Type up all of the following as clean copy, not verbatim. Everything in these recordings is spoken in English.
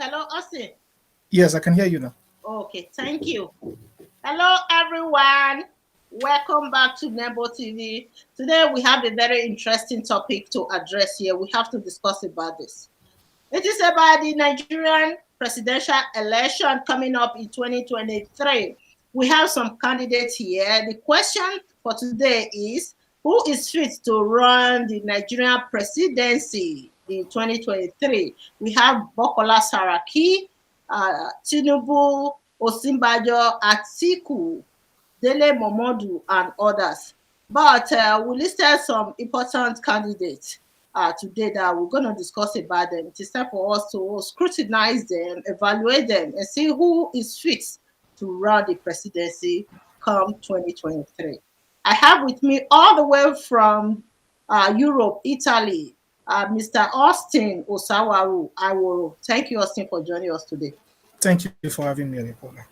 Hello, Austin. Yes, I can hear you now. Okay, thank you. Hello, everyone. Welcome back to Nebo TV. Today we have a very interesting topic to address here. We have to discuss about this. It is about the Nigerian presidential election coming up in 2023. We have some candidates here. The question for today is who is fit to run the Nigerian presidency in 2023? We have Bukola Saraki, Tinubu, Osinbajo, Atiku, Dele Momodu, and others. But we listed some important candidates today that we're going to discuss about them. It is time for us to scrutinize them, evaluate them, and see who is fit to run the presidency come 2023. I have with me all the way from Europe, Italy, Mr. Austin Osawaru Iworo. Thank you, Austin, for joining us today. Thank you for having me, Nicola.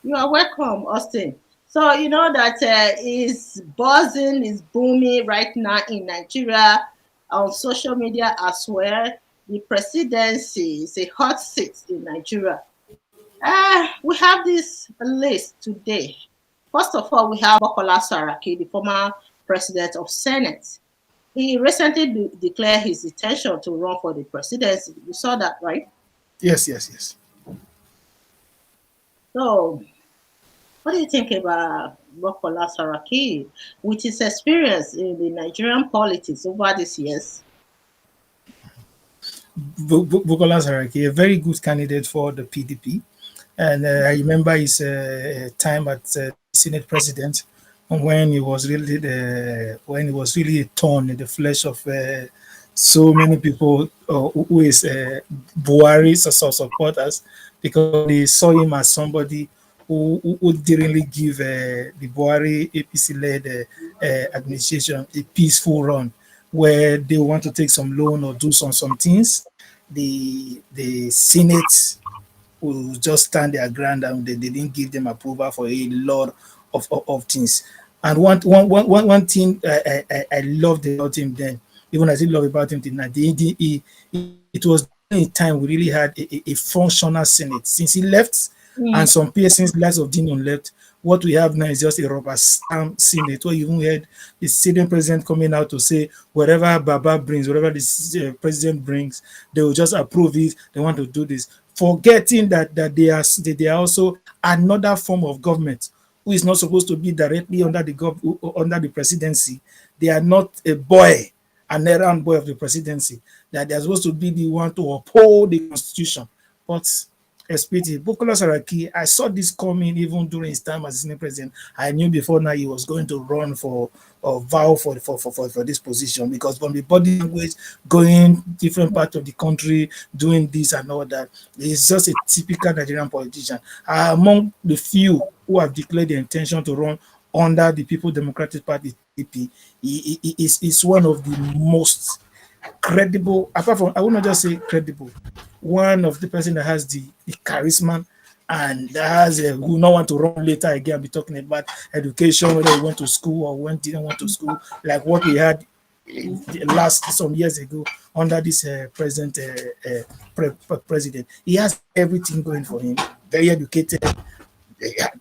You are welcome, Austin. So you know that is buzzing, is booming right now in Nigeria on social media as well. The presidency is a hot seat in Nigeria. We have this list today. First of all, we have Bukola Saraki, the former president of Senate. He recently declared his intention to run for the presidency. You saw that, right? Yes, yes, yes. So what do you think about Bukola Saraki with his experience in the Nigerian politics over these years? Bukola Saraki, a very good candidate for the PDP. And I remember his time at the Senate president when he was really a thorn in the flesh of so many people who is Buhari's supporters because they saw him as somebody who didn't really give the Buhari APC-led administration a peaceful run, where they want to take some loan or do some things. The Senate will just stand their ground and they didn't give them approval for a lot of things. And one thing I loved about him then, even I still love about him tonight, it was a time we really had a functional Senate. Since he left and Mm. some persons, likes of Dinion left, what we have now is just a rubber stamp Senate where you even heard the sitting president coming out to say whatever Baba brings, whatever the president brings, they will just approve it. They want to do this, forgetting that they are also another form of government who is not supposed to be directly under under the presidency. They are not a boy, an errand boy of the presidency. That they are supposed to be the one to uphold the constitution. But SPT, Bukola Saraki, I saw this coming even during his time as Senate president. I knew before now he was going to run for or vow for this position because from the body language, going different parts of the country, doing this and all that, he's just a typical Nigerian politician. Among the few who have declared their intention to run under the People Democratic Party, PDP, he is one of the most credible, apart from, I will not just say credible, one of the person that has the charisma and that has who not want to run later again, be talking about education, whether he went to school or went didn't want to school, like what we had last some years ago under this present president. He has everything going for him. Very educated,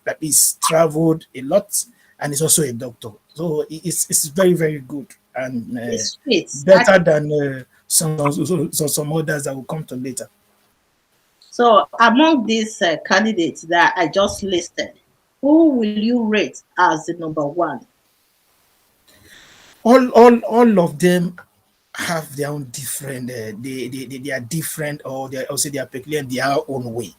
that he's traveled a lot, and he's also a doctor. So it's very very good and It's fit. better than some others that will come to later. So, among these candidates that I just listed, who will you rate as the number one? All of them have their own different. They are different, or they also they are peculiar in their own way.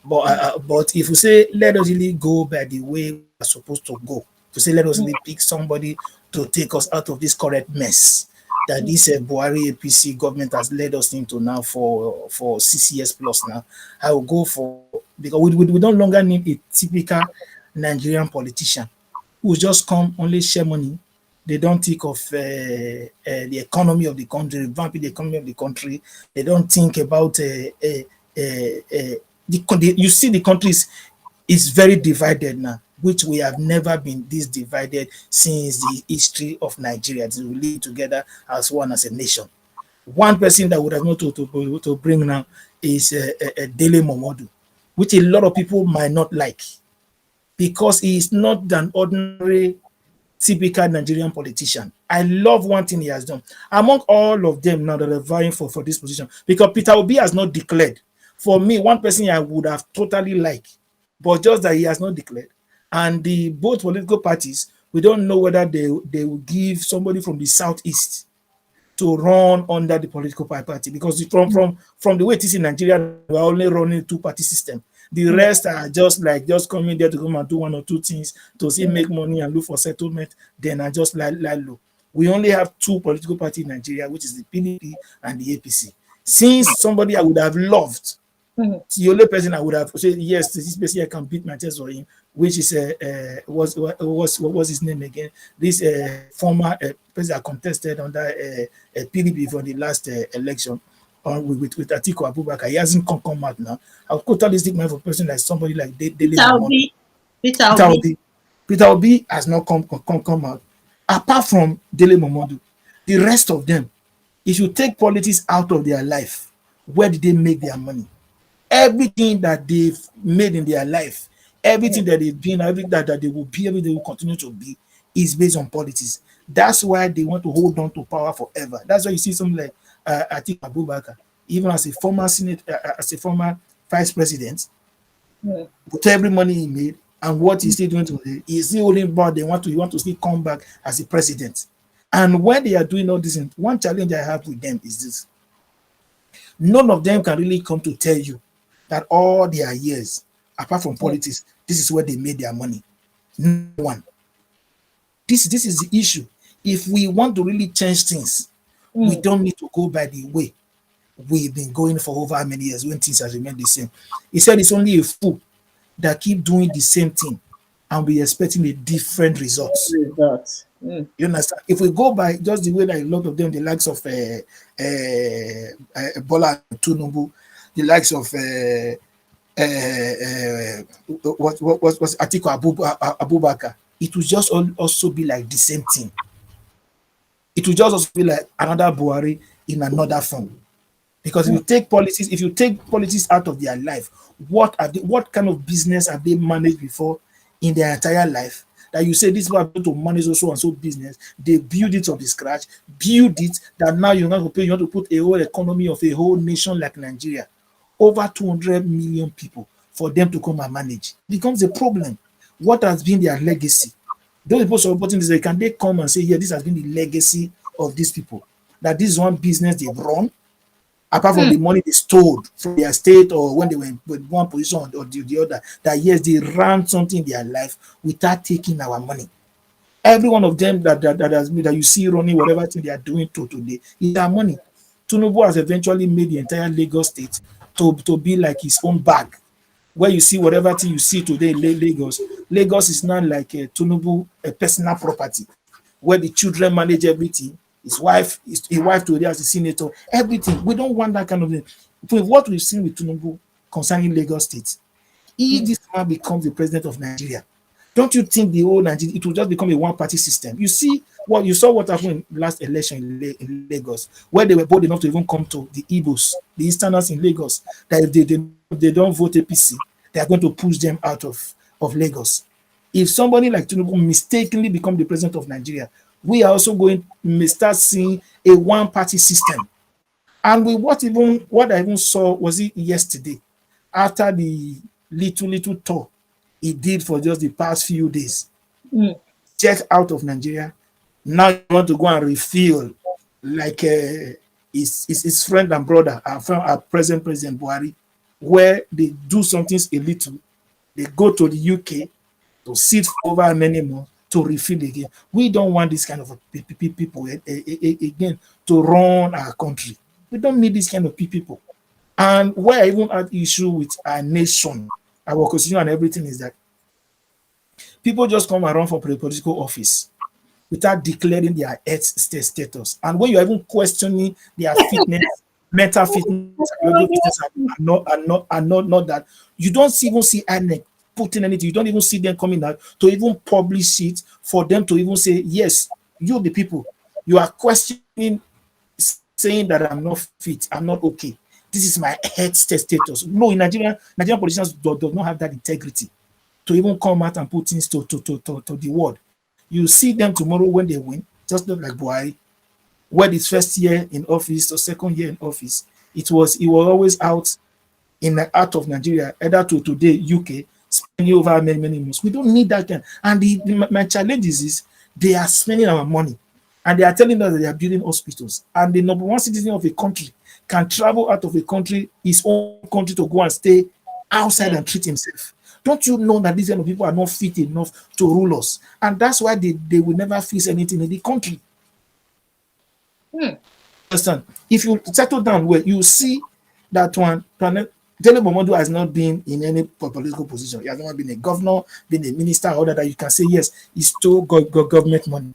But if you say let us really go by the way we are supposed to go, to say let us Mm, really pick somebody to take us out of this current mess that mm, this Buhari APC government has led us into now for 6 years plus now, I will go for, because we no longer need a typical Nigerian politician who just come only share money. They don't think of the economy of the country, revamping the economy of the country. They don't think about you see the country is very divided now, which we have never been this divided since the history of Nigeria. We live together as one, as a nation. One person that would have not to bring now is Dele Momodu, which a lot of people might not like because he is not an ordinary typical Nigerian politician. I love one thing he has done. Among all of them now that are vying for this position, because Peter Obi has not declared. For me, one person I would have totally liked, but just that he has not declared. And the both political parties, we don't know whether they will give somebody from the southeast to run under the political party because from the way it is in Nigeria, we're only running two-party system. The rest are just like just coming there to come and do one or two things to see make money and look for settlement. Then I just lie low. We only have two political parties in Nigeria, which is the PDP and the APC. Since somebody I would have loved, the only person I would have said yes, this person I can beat my chest for him, which is what was his name again? This former president contested under PDP for the last election with Atiku Abubakar. He hasn't come out now. I'll totally stick my for a person like somebody like Dele Peter Momodu. Obi. Peter Peter Obi. Obi. Peter Obi has not come out. Apart from Dele Momodu, the rest of them, if you take politics out of their life, where did they make their money? Everything that they've made in their life, everything that they've been, everything that they will be, everything they will continue to be, is based on politics. That's why they want to hold on to power forever. That's why you see something like Atiku Abubakar, even as a former senate, as a former vice president, with every money he made and what he's still doing today, he's still holding back. He want to still come back as a president. And when they are doing all this, one challenge I have with them is this: none of them can really come to tell you that all their years, apart from politics, this is where they made their money. No one. This is the issue. If we want to really change things, we don't need to go by the way we've been going for over how many years when things have remained the same. He said it's only a fool that keep doing the same thing and we expecting a different results. Results. You understand? If we go by just the way that a lot of them, the likes of Bola Tinubu, the likes of what Atiku Abubakar, it will just also be like the same thing. It will just also be like another Buhari in another form. Because if you take politics out of their life, what kind of business have they managed before in their entire life? That you say this people are going to manage so and so business, they build it from the scratch, build it that now you want to put a whole economy of a whole nation like Nigeria, over 200 million people, for them to come and manage. It becomes a problem. What has been their legacy? Those people supporting this, can they come and say, yeah, this has been the legacy of these people? That this is one business they've run, apart from the money they stole from their state or when they were in one position or the other, that yes, they ran something in their life without taking our money. Every one of them that you see running whatever thing they are doing to today is their money. Tinubu has eventually made the entire Lagos state to be like his own bag. Where you see whatever thing you see today in Lagos is not like a Tinubu, a personal property, where the children manage everything. His wife today as a senator, everything. We don't want that kind of thing. With what we've seen with Tinubu concerning Lagos State, if this man becomes the president of Nigeria, don't you think the whole Nigeria, it will just become a one-party system? You saw what happened in last election in Lagos, where they were bold enough to even come to the Igbos, the Easterners in Lagos, that if they don't vote APC, they are going to push them out of Lagos. If somebody like Tinubu mistakenly become the president of Nigeria, we are also going to start seeing a one-party system. And with what I even saw was it yesterday, after the little tour he did for just the past few days, check out of Nigeria. Now you want to go and refill like his friend and brother, our present President Buhari, where they do something a little, they go to the UK to sit for over many months to refill again. We don't want this kind of people again to run our country. We don't need this kind of people. And where I even had issue with our nation, our constitution and everything is that people just come around for political office without declaring their health status. And when you're even questioning their fitness, mental fitness, psychological fitness, not that, you don't even see INEC putting anything. You don't even see them coming out to even publish it for them to even say, yes, you the people, you are questioning saying that I'm not fit, I'm not okay. This is my health status. No, in Nigeria, Nigerian politicians do not have that integrity to even come out and put things to the world. You see them tomorrow when they win, just look like Buhari, when his first year in office or second year in office, he was always out of Nigeria, either to today UK, spending over many months. We don't need that kind. And my challenge is they are spending our money, and they are telling us that they are building hospitals. And the number one citizen of a country can travel out of a country, his own country, to go and stay outside and treat himself. Don't you know that these kind of people are not fit enough to rule us? And that's why they will never fix anything in the country. Hmm. Understand? If you settle down well, you see that one. Dele Momodu has not been in any political position. He has not been a governor, been a minister, or that you can say yes, he stole government money.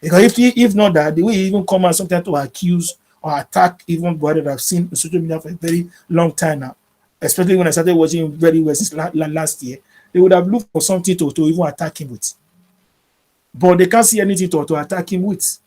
Because if not that, the way he even come out sometimes to accuse or attack even Buhari that I've seen on social media for a very long time now, especially when I started watching very well since last year, they would have looked for something to even attack him with. But they can't see anything to attack him with.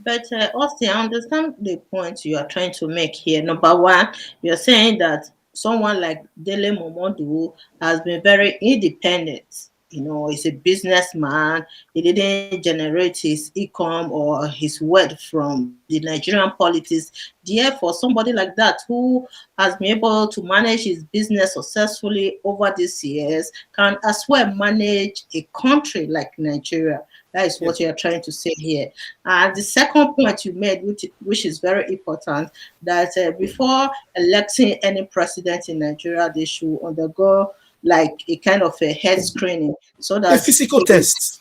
But Austin, I understand the point you are trying to make here. Number one, you're saying that someone like Dele Momodu has been very independent. You know, he's a businessman. He didn't generate his income or his wealth from the Nigerian politics. Therefore, somebody like that who has been able to manage his business successfully over these years can as well manage a country like Nigeria. That is Yeah. what you are trying to say here. And the second point you made, which is very important, that before electing any president in Nigeria, they should undergo like a kind of a head screening so A that physical test.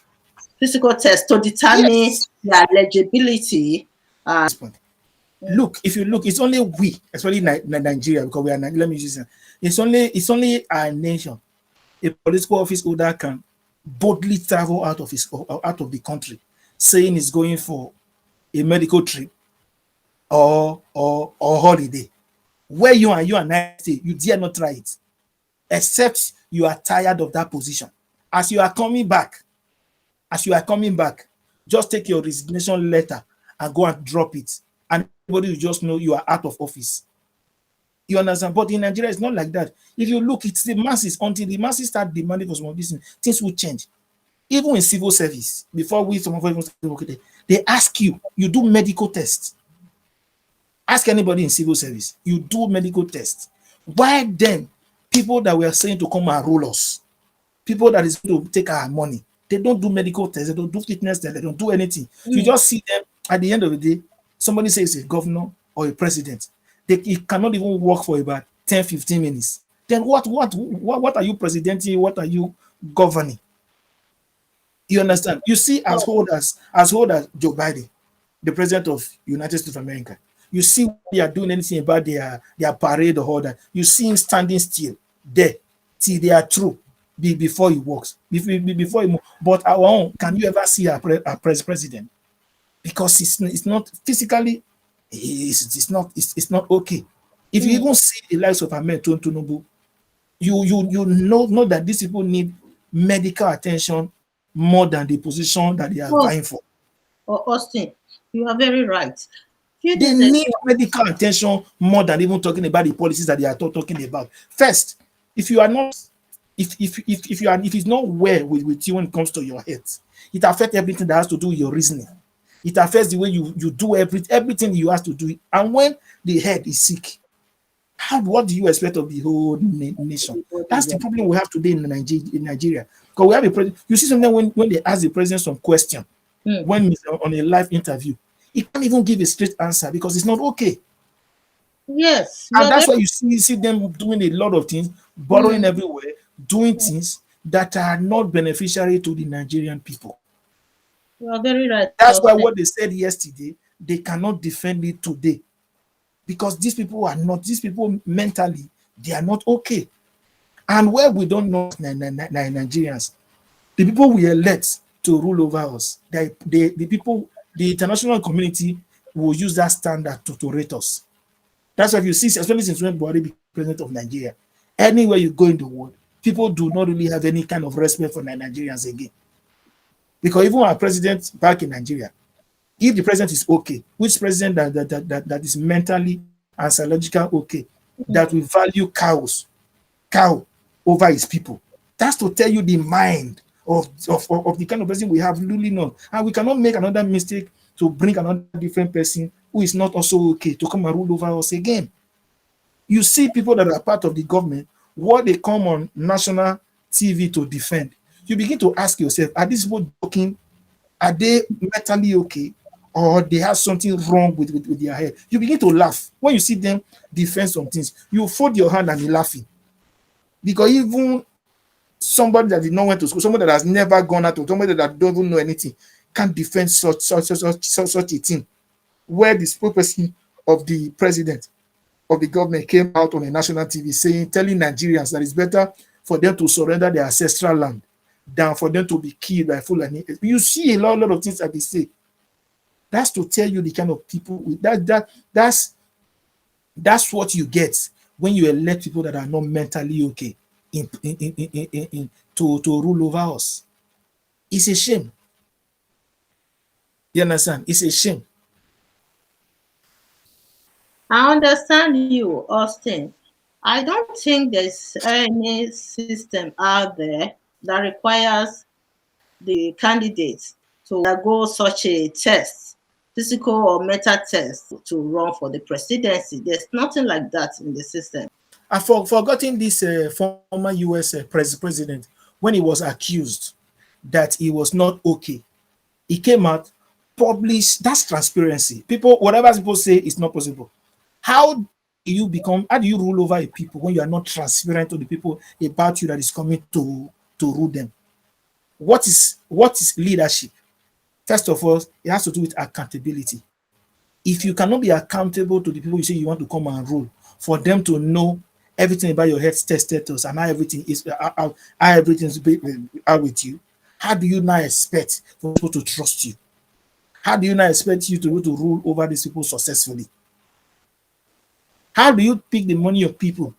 physical test to determine Yes. their eligibility. This point. Look, if you look, it's only we, especially Nigeria, because we are. Let me use it. It's only our nation. A political office holder can boldly travel out of the country, saying he's going for a medical trip or holiday. Where you and I stay, you dare not try it, except you are tired of that position. As you are coming back, as you are coming back, just take your resignation letter and go and drop it, and everybody will just know you are out of office. You understand? But in Nigeria, it's not like that. If you look, it's the masses. Until the masses start demanding for some of these things will change. Even in civil service, before we some of us even start working there, they ask you, you do medical tests. Ask anybody in civil service, you do medical tests. Why then people that were saying to come and rule us, people that is going to take our money, they don't do medical tests, they don't do fitness tests, they don't do anything. You just see them at the end of the day, somebody says a governor or a president, he cannot even work for about 10, 15 minutes. Then what are you presidenting? What are you governing? You understand? You see, as old as Joe Biden, the president of United States of America, you see when they are doing anything about their parade or all that. You see him standing still there till they are through before he walks, before he moves. But our own, can you ever see our president? Because it's not physically, it's not okay. If you even see the likes of Ahmed Tinubu, you know that these people need medical attention more than the position that they are Oh, vying for. Austin, you are very right. Few They days need ago, medical attention more than even talking about the policies that they are talking about. First, if you are not, if you are, if it's not well with you when it comes to your health, it affects everything that has to do with your reasoning. It affects the way you do everything you have to do. And when the head is sick, what do you expect of the whole nation? That's the problem we have today in Nigeria. Because we have a president. You see something when they ask the president some question, when he's on a live interview, he can't even give a straight answer because it's not okay. yes, you And are very that's why you see them doing a lot of things, borrowing everywhere, doing things that are not beneficiary to the Nigerian people. you are very right, That's why Austin. what they said yesterday, they cannot defend it today. Because these people mentally, they are not okay. And where we don't know Nigerians, the people we elect to rule over us, the people, the international community will use that standard to rate us. That's why you see, especially since when Buhari became president of Nigeria, anywhere you go in the world, people do not really have any kind of respect for Nigerians again. Because even our president back in Nigeria, If the president is okay, which president that is mentally and psychological okay, that will value cow over his people. That's to tell you the mind of the kind of person we have ruling on. And we cannot make another mistake to bring another different person who is not also okay to come and rule over us again. You see people that are part of the government, what they come on national TV to defend. You begin to ask yourself, are these people joking? Are they mentally okay? Or they have something wrong with their head? You begin to laugh. When you see them defend some things, you fold your hand and you're laughing. Because even somebody that did not went to school, somebody that has never gone out, or somebody that don't even know anything, can't defend such a thing. Where the spokesperson of the president of the government came out on a national TV saying, telling Nigerians that it's better for them to surrender their ancestral land than for them to be killed by Fulani. You see a lot of things that they say. That's to tell you the kind of people that's what you get when you elect people that are not mentally okay to rule over us. It's a shame. You understand? It's a shame. I understand you, Austin. I don't think there's any system out there that requires the candidates to undergo such a test, physical or mental test, to run for the presidency. There's nothing like that in the system. I've forgotten this former US president when he was accused that he was not okay. He came out, published. That's transparency. People, whatever people say is not possible. How do you rule over a people when you are not transparent to the people about you that is coming to rule them? What is leadership? First of all, it has to do with accountability. If you cannot be accountable to the people you say you want to come and rule, for them to know everything about your health test status and how everything is, how everything's out with you, how do you now expect for people to trust you? How do you now expect you to be able to rule over these people successfully? How do you pick the money of people?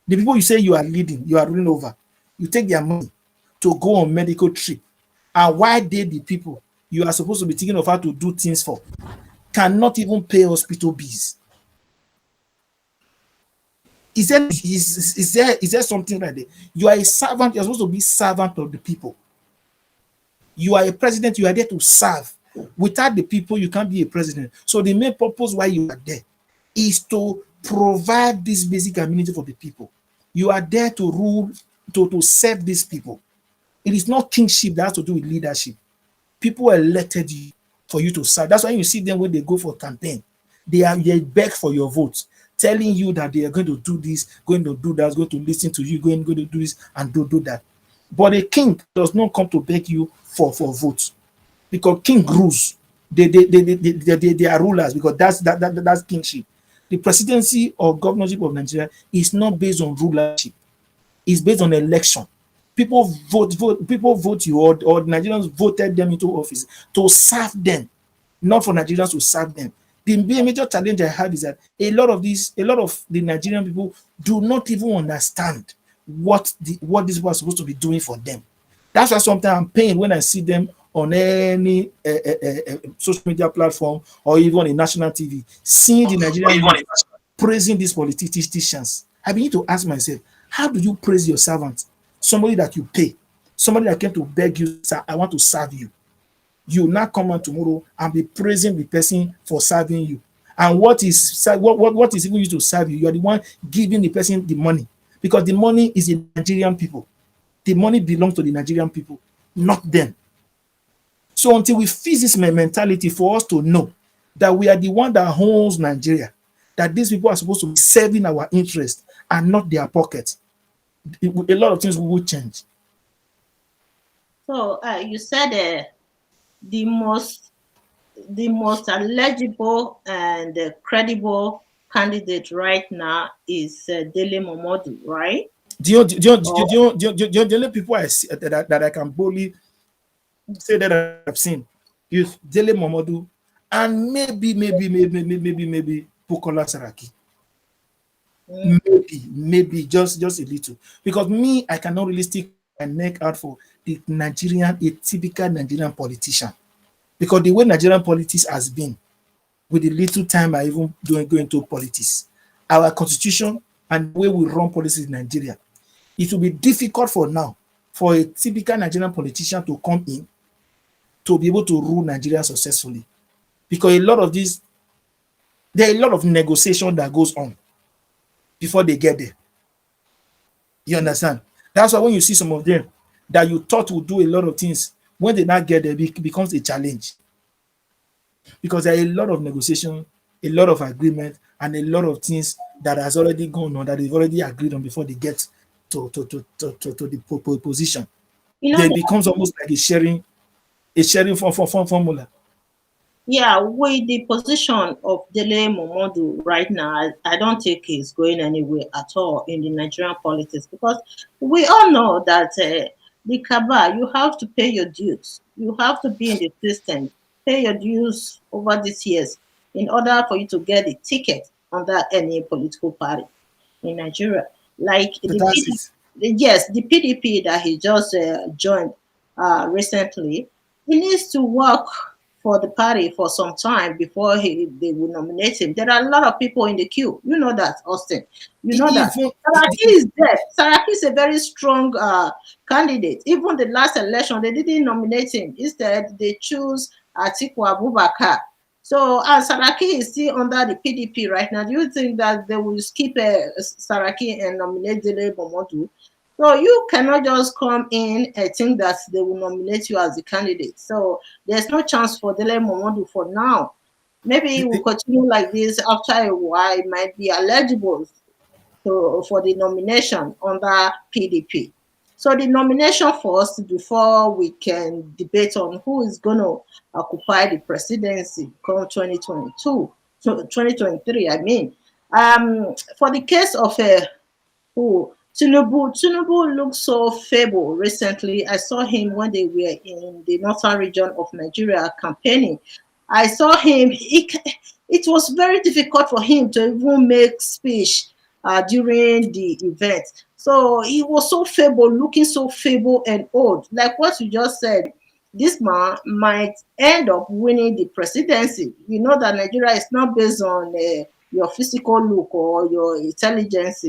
The people you say you are leading, you are ruling over, you take their money to go on medical trip. And why they, the people you are supposed to be thinking of how to do things for, cannot even pay hospital bills? Is there something like that? You are a servant, you're supposed to be servant of the people. You are a president, you are there to serve. Without the people, you can't be a president. So the main purpose why you are there is to provide this basic amenity for the people. You are there to rule, to serve these people. It is not kingship that has to do with leadership. People elected you for you to serve. That's why you see them when they go for campaign. They beg for your votes, telling you that they are going to do this, going to do that, going to listen to you, going to do this and do that. But a king does not come to beg you for votes, because king rules. They are rulers, because that's kingship. The presidency or governorship of Nigeria is not based on rulership. It's based on election. People vote you, or Nigerians voted them into office to serve them, not for Nigerians to serve them. The major challenge I have is that a lot of the Nigerian people do not even understand what these people are supposed to be doing for them. That's why sometimes I'm pained when I see them on any social media platform or even on a national TV, seeing the Nigerian youth praising these politicians. I begin to ask myself, how do you praise your servant? Somebody that you pay, somebody that came to beg you, sir, I want to serve you. You now come on tomorrow and be praising the person for serving you. And what is even used to serve you? You are the one giving the person the money, because the money is the Nigerian people. The money belongs to the Nigerian people, not them. So until we fix this mentality for us to know that we are the one that owns Nigeria, that these people are supposed to be serving our interest and not their pocket, a lot of things will change. So you said the most the most eligible and credible candidate right now is Dele Momodu, right? Or The only people I see that I can boldly say that I've seen is Dele Momodu and maybe Bukola Saraki. mm, Maybe just a little. Because me, I cannot really stick my neck out for the Nigerian, a typical Nigerian politician. because the way Nigerian politics has been, with the little time I even doing go into politics, our constitution and the way we run policies in Nigeria, it will be difficult for now for a typical Nigerian politician to come in to be able to rule Nigeria successfully. Because a lot of this, there are a lot of negotiation that goes on before they get there. You understand? That's why when you see some of them that you thought would do a lot of things, when they not get there, it becomes a challenge. Because there are a lot of negotiation, a lot of agreement, and a lot of things that has already gone on that they've already agreed on before they get to the position. You know Then it that, becomes almost like a sharing formula. yeah, with the position of Dele Momodu right now, I don't think he's going anywhere at all in the Nigerian politics, because we all know that the Kaba, you have to pay your dues. You have to be in the system, pay your dues over these years in order for you to get a ticket under any political party in Nigeria. Like So the that's PDP, it. yes, the PDP that he just joined recently, he needs to work for the party for some time before they will nominate him. There are a lot of people in the queue. You know that, Austin. You know that. Even Saraki is there. Saraki is a very strong candidate. Even the last election, they didn't nominate him. Instead, they choose Atiku Abubakar. So, and Saraki is still under the PDP right now. Do you think that they will skip Saraki and nominate Dele Momodu? So you cannot just come in and think that they will nominate you as the candidate. So there's no chance for Dele Momodu for now. Maybe he will continue like this after a while. He might be eligible for the nomination under PDP. So the nomination first before we can debate on who is going to occupy the presidency come 2022, 2023, I mean. For the case of who Tinubu looks so feeble recently. I saw him when they were in the northern region of Nigeria campaigning. I saw him. It was very difficult for him to even make speech during the event. So he was so feeble, looking so feeble and old. Like what you just said, this man might end up winning the presidency. You know that Nigeria is not based on your physical look or your intelligence.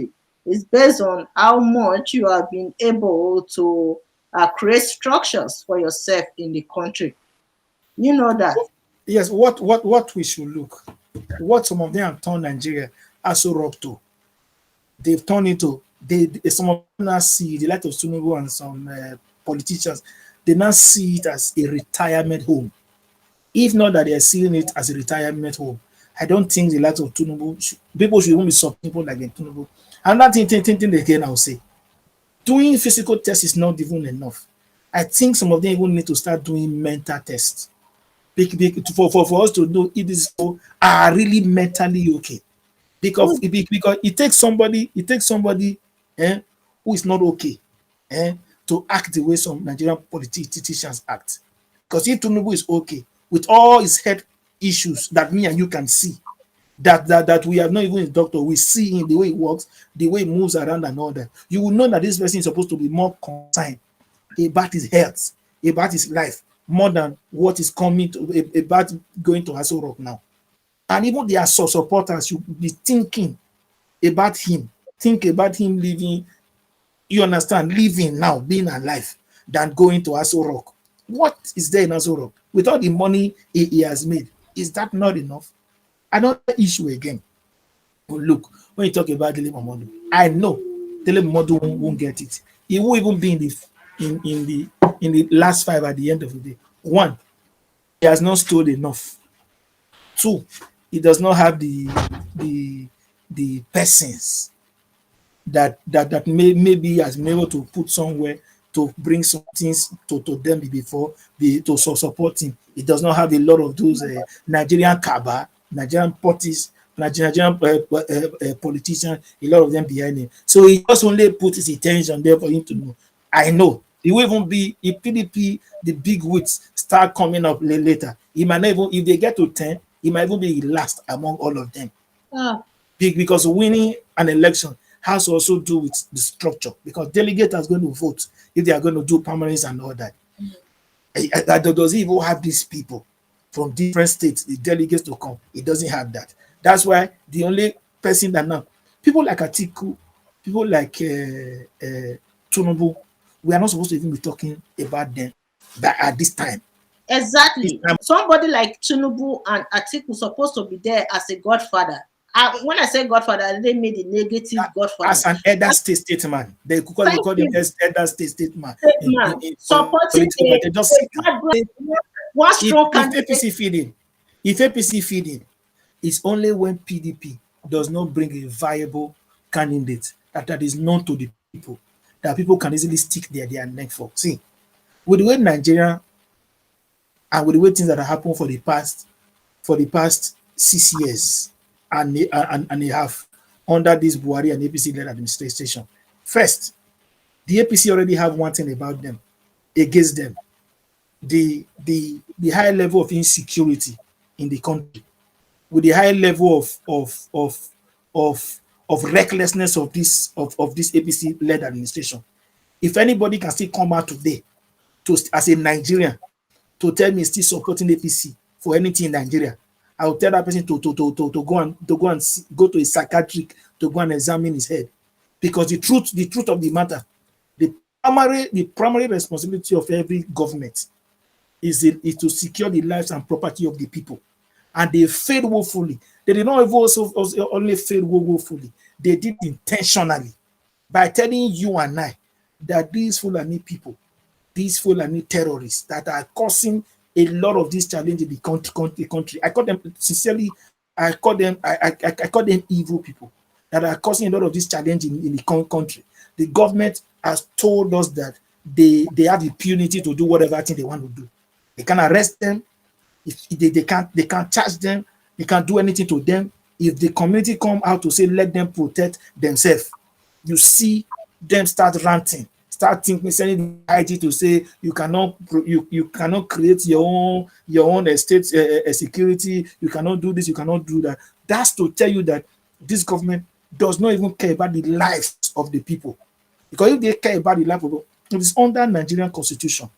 It's based on how much you have been able to create structures for yourself in the country. You know that. yes, what we should look, what some of them have turned Nigeria also rock to. They've turned into some of them now see the light of Tinubu and some politicians. They now see it as a retirement home. If not that they are seeing it as a retirement home, I don't think the light of Tinubu people should even be supporting people like Tinubu. Another thing again, I'll say, doing physical tests is not even enough. I think some of them even need to start doing mental tests for us to know if these people are really mentally okay. Because it takes somebody who is not okay eh, to act the way some Nigerian politicians act. Because if Tinubu is okay with all his head issues that me and you can see, that we have not even a doctor, we see him the way he walks, the way he moves around and all that. You will know that this person is supposed to be more concerned about his health, about his life, more than what is coming to about going to Aso Rock now. And even their supporters should be thinking about him, think about him living, you understand, living now, being alive, than going to Aso Rock. What is there in Aso Rock? With all the money he has made, is that not enough? Another issue again. But look, when you talk about Dele Momodu, I know Dele Momodu won't get it. He won't even be in the last five at the end of the day. One, he has not stored enough. Two, he does not have the the persons that maybe has been able to put somewhere to bring some things to them before to support him. He does not have a lot of those Nigerian kaba, Nigerian parties, Nigerian politicians, a lot of them behind him. So he just only put his attention there for him to know. I know it will even be if PDP, the big wits start coming up later. He might not even, if they get to 10, he might even be last among all of them. Ah, Because winning an election has to also do with the structure, because delegate are going to vote if they are going to do primaries and all that. Does he even have these people? from different states, the delegates to come. It doesn't have that. That's why the only person that now, people like Atiku, people like Tinubu, we are not supposed to even be talking about them that at this time. This Exactly. time, Somebody like Tinubu and Atiku supposed to be there as a godfather. When I say godfather, they made a negative godfather. as an elder statesman, they Thank call them you, as elder statesman great in, man. in Supporting political, but they just a background, one strong if candidate. APC feeding, if APC feeding, it's only when PDP does not bring a viable candidate that is known to the people, that people can easily stick their neck for. See, with the way Nigeria and with the way things that have happened for the past 6 years and a half under this Buhari and APC led administration. First, the APC already have one thing about them against them. The high level of insecurity in the country, with the high level of of recklessness of this APC led administration. If anybody can still come out today to as a Nigerian to tell me still supporting APC for anything in Nigeria, I will tell that person to go to a psychiatric to go and examine his head. Because the truth of the matter, the primary responsibility of every government is to secure the lives and property of the people. And they failed woefully. They did not even also only fail woefully, they did intentionally by telling you and I that these Fulani people, these Fulani terrorists that are causing a lot of this challenge in the country. I call them sincerely, I call them evil people that are causing a lot of this challenge in the country. The government has told us that they have impunity to do whatever thing they want to do. They can arrest them. If they can't charge them, they can't do anything to them. If the community come out to say let them protect themselves, you see them start ranting, start thinking, sending the IG to say you cannot create your own estate security, you cannot do this, you cannot do that. That's to tell you that this government does not even care about the lives of the people. Because if they care about the life of people, it is under Nigerian constitution.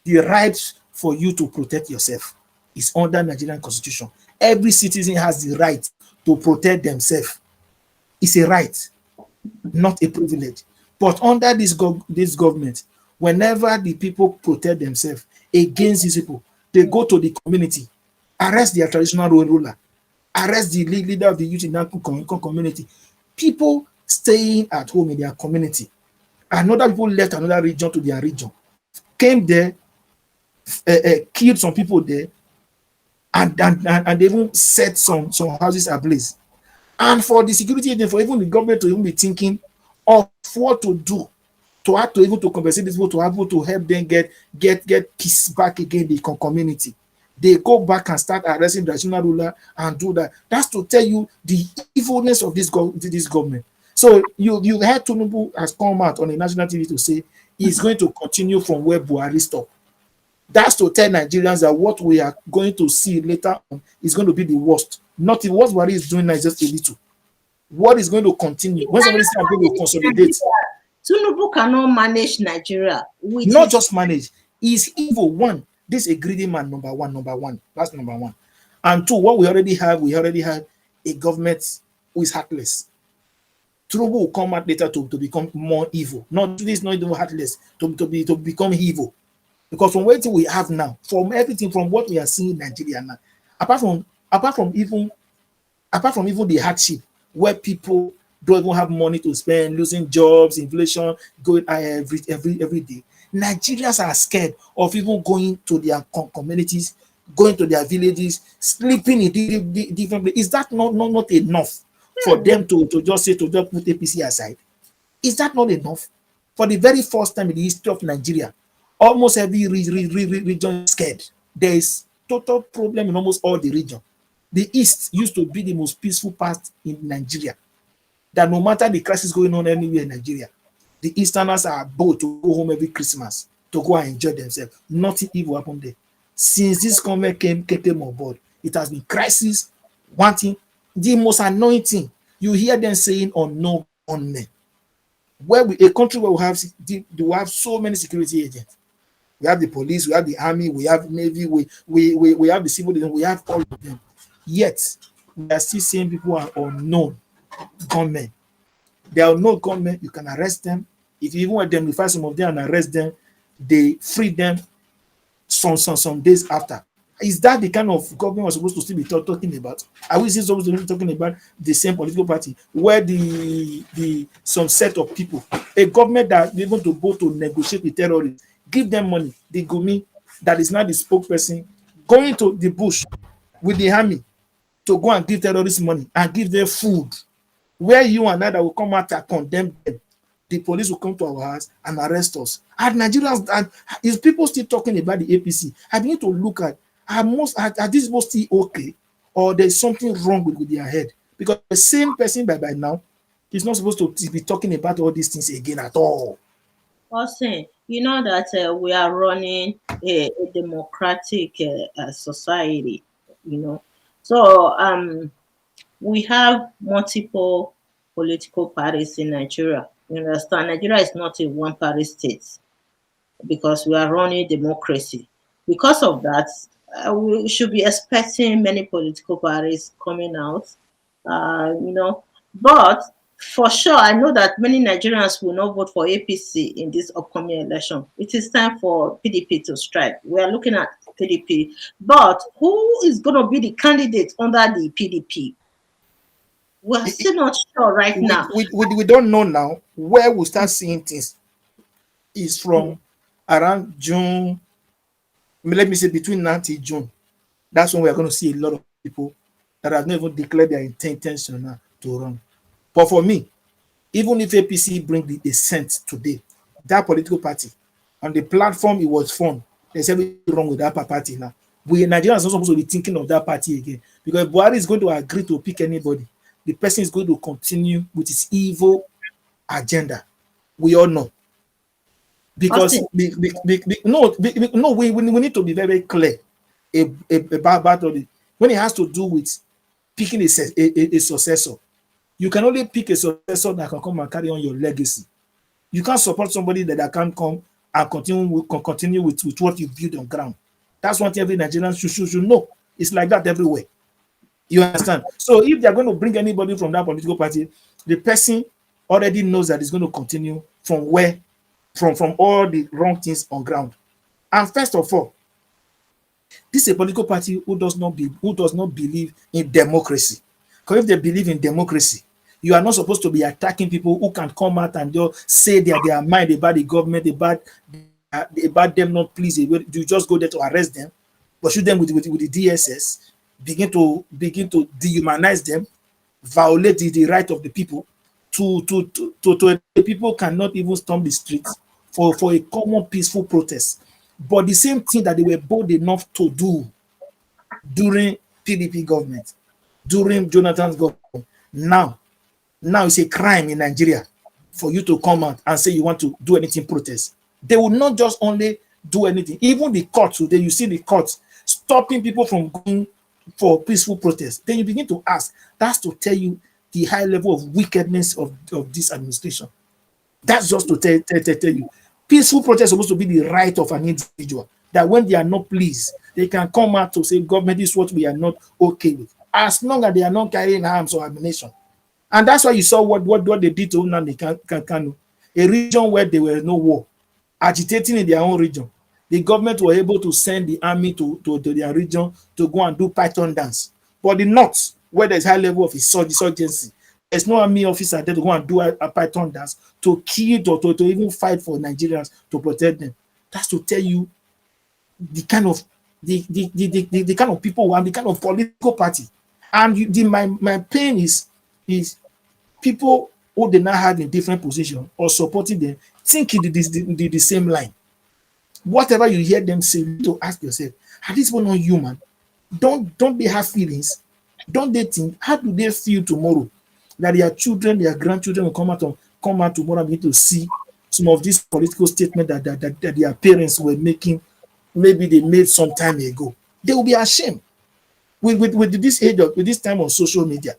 The right for you to protect yourself is under Nigerian constitution. Every citizen has the right to protect themselves. It's a right, not a privilege. But under this government, whenever the people protect themselves against these people, they go to the community, arrest their traditional ruler, arrest the leader of the youth in that community. People staying at home in their community, another people left another region to their region, came there, killed some people there, and they even set some houses ablaze. And for the security agent, for even the government to even be thinking of what to do to have to even to compensate these people, to have to help them get peace back again in the community, they go back and start arresting the national ruler and do that. That's to tell you the evilness of this government. So you heard Tinubu has come out on a national TV to say he's going to continue from where Buhari stopped. That's to tell Nigerians that what we are going to see later on is going to be the worst. Not the worst what is doing now is just a little. What is going to continue? When somebody says I'm going to consolidate, Tinubu cannot manage Nigeria with not his. just manage, he's evil. One, this is a greedy man, number one. That's number one. And two, what we already have a government who is heartless. Tinubu will come out later to become more evil. Not this, not even heartless, to become evil. Because from what we have now, from everything from what we are seeing in Nigeria now, apart from even the hardship where people don't even have money to spend, losing jobs, inflation going high every day. Nigerians are scared of even going to their communities, going to their villages, sleeping in different places. Is that not enough for them to just say to just put APC aside? Is that not enough? For the very first time in the history of Nigeria, almost every region is scared. There is total problem in almost all the region. The East used to be the most peaceful part in Nigeria. That no matter the crisis going on anywhere in Nigeria, the Easterners are bold to go home every Christmas to go and enjoy themselves. Nothing evil happened there. Since this government came on board, it has been crisis, wanting the most annoying thing. You hear them saying on no gunmen. A country where we have so many security agents, we have the police, we have the army, we have navy, we have the civil defense, we have all of them. Yet we are still seeing people are unknown gunmen. They are unknown gunmen. You can arrest them. If you even want them to find some of them and arrest them, they free them some days after. Is that the kind of government we're supposed to still be talking about? Are we still supposed to be talking about the same political party where the some set of people, a government that able to go to negotiate with terrorists, give them money, the Gumi that is not the spokesperson, going to the bush with the army to go and give terrorists money and give them food, where you and I that will come out and condemn them, the police will come to our house and arrest us. And Nigerians, and is people still talking about the APC? I begin to look at are these people still okay, or there's something wrong with their head? Because the same person by now is not supposed to be talking about all these things again at all. Also, you know that we are running a democratic society, you know. So we have multiple political parties in Nigeria. You understand? Nigeria is not a one party state because we are running democracy. Because of that, we should be expecting many political parties coming out, you know. But for sure, I know that many Nigerians will not vote for APC in this upcoming election. It is time for PDP to strike. We are looking at PDP. But who is going to be the candidate under the PDP? We are still not sure right now. We don't know now. Where we start seeing things is from around June, let me say between now till June. That's when we are going to see a lot of people that have not even declared their intention now to run. But for me, even if APC bring the cent today, that political party, on the platform it was formed, there's everything wrong with that party now. We Nigerians are not supposed to be thinking of that party again, because Buhari is going to agree to pick anybody. The person is going to continue with his evil agenda. We all know. Because no, we need to be very clear about all it. When it has to do with picking a successor, you can only pick a successor that can come and carry on your legacy. You can't support somebody that can come and continue with what you build on ground. That's one thing every Nigerian should know. It's like that everywhere. You understand? So if they're going to bring anybody from that political party, the person already knows that it's going to continue from all the wrong things on ground. And first of all, this is a political party who does not believe in democracy. Because if they believe in democracy, you are not supposed to be attacking people who can come out and just say their mind about the government, about them not pleasing. You just go there to arrest them, pursue them with the DSS, begin to dehumanize them, violate the right of the people. The people cannot even storm the streets for a common peaceful protest. But the same thing that they were bold enough to do during PDP government, during Jonathan's government, now it's a crime in Nigeria for you to come out and say you want to do anything protest. They will not just only do anything. Even the courts today, you see the courts stopping people from going for peaceful protest. Then you begin to ask. That's to tell you the high level of wickedness of this administration. That's just to tell you. Peaceful protest is supposed to be the right of an individual. That when they are not pleased, they can come out to say, government, this is what we are not okay with. As long as they are not carrying arms or ammunition. And that's why you saw what they did to Nnamdi Kanu, a region where there were no war, agitating in their own region. The government were able to send the army to their region to go and do python dance. But the north, where there's high level of insurgency, there's no army officer there to go and do a python dance to kill to even fight for Nigerians to protect them. That's to tell you the kind of the kind of people and the kind of political party. And my pain is people who they now have in different positions or supporting them thinking the same line. Whatever you hear them say, you need to ask yourself, are these people not human? Don't they have feelings? Don't they think, how do they feel tomorrow that their children, their grandchildren will come out tomorrow and begin to see some of these political statements that their parents were making, maybe they made some time ago? They will be ashamed. With this time of social media,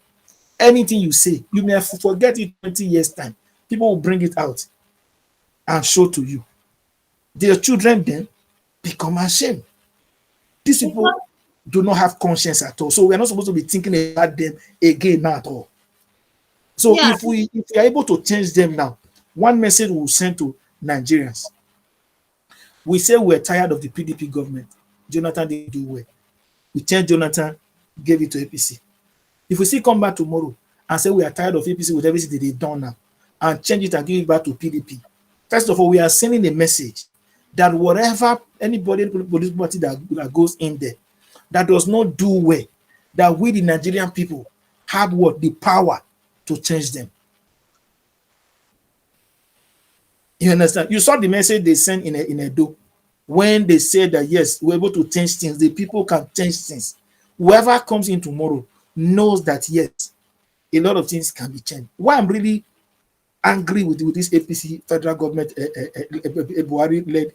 anything you say, you may forget it 20 years time. People will bring it out and show to you. Their children then, become ashamed. These people Because do not have conscience at all. So we're not supposed to be thinking about them again at all. So yeah, if we are able to change them now, one message we will send to Nigerians. We say we're tired of the PDP government. Jonathan didn't do well. We changed Jonathan, gave it to APC. If we still come back tomorrow and say we are tired of APC with everything they've done now and change it and give it back to PDP, first of all, we are sending a message that whatever anybody political party that goes in there that does not do well, that we the Nigerian people have what the power to change them. You understand? You saw the message they sent in Edo when they said that yes, we're able to change things. The people can change things. Whoever comes in tomorrow knows that yes, a lot of things can be changed. Why I'm really angry with this APC federal government, Buhari-led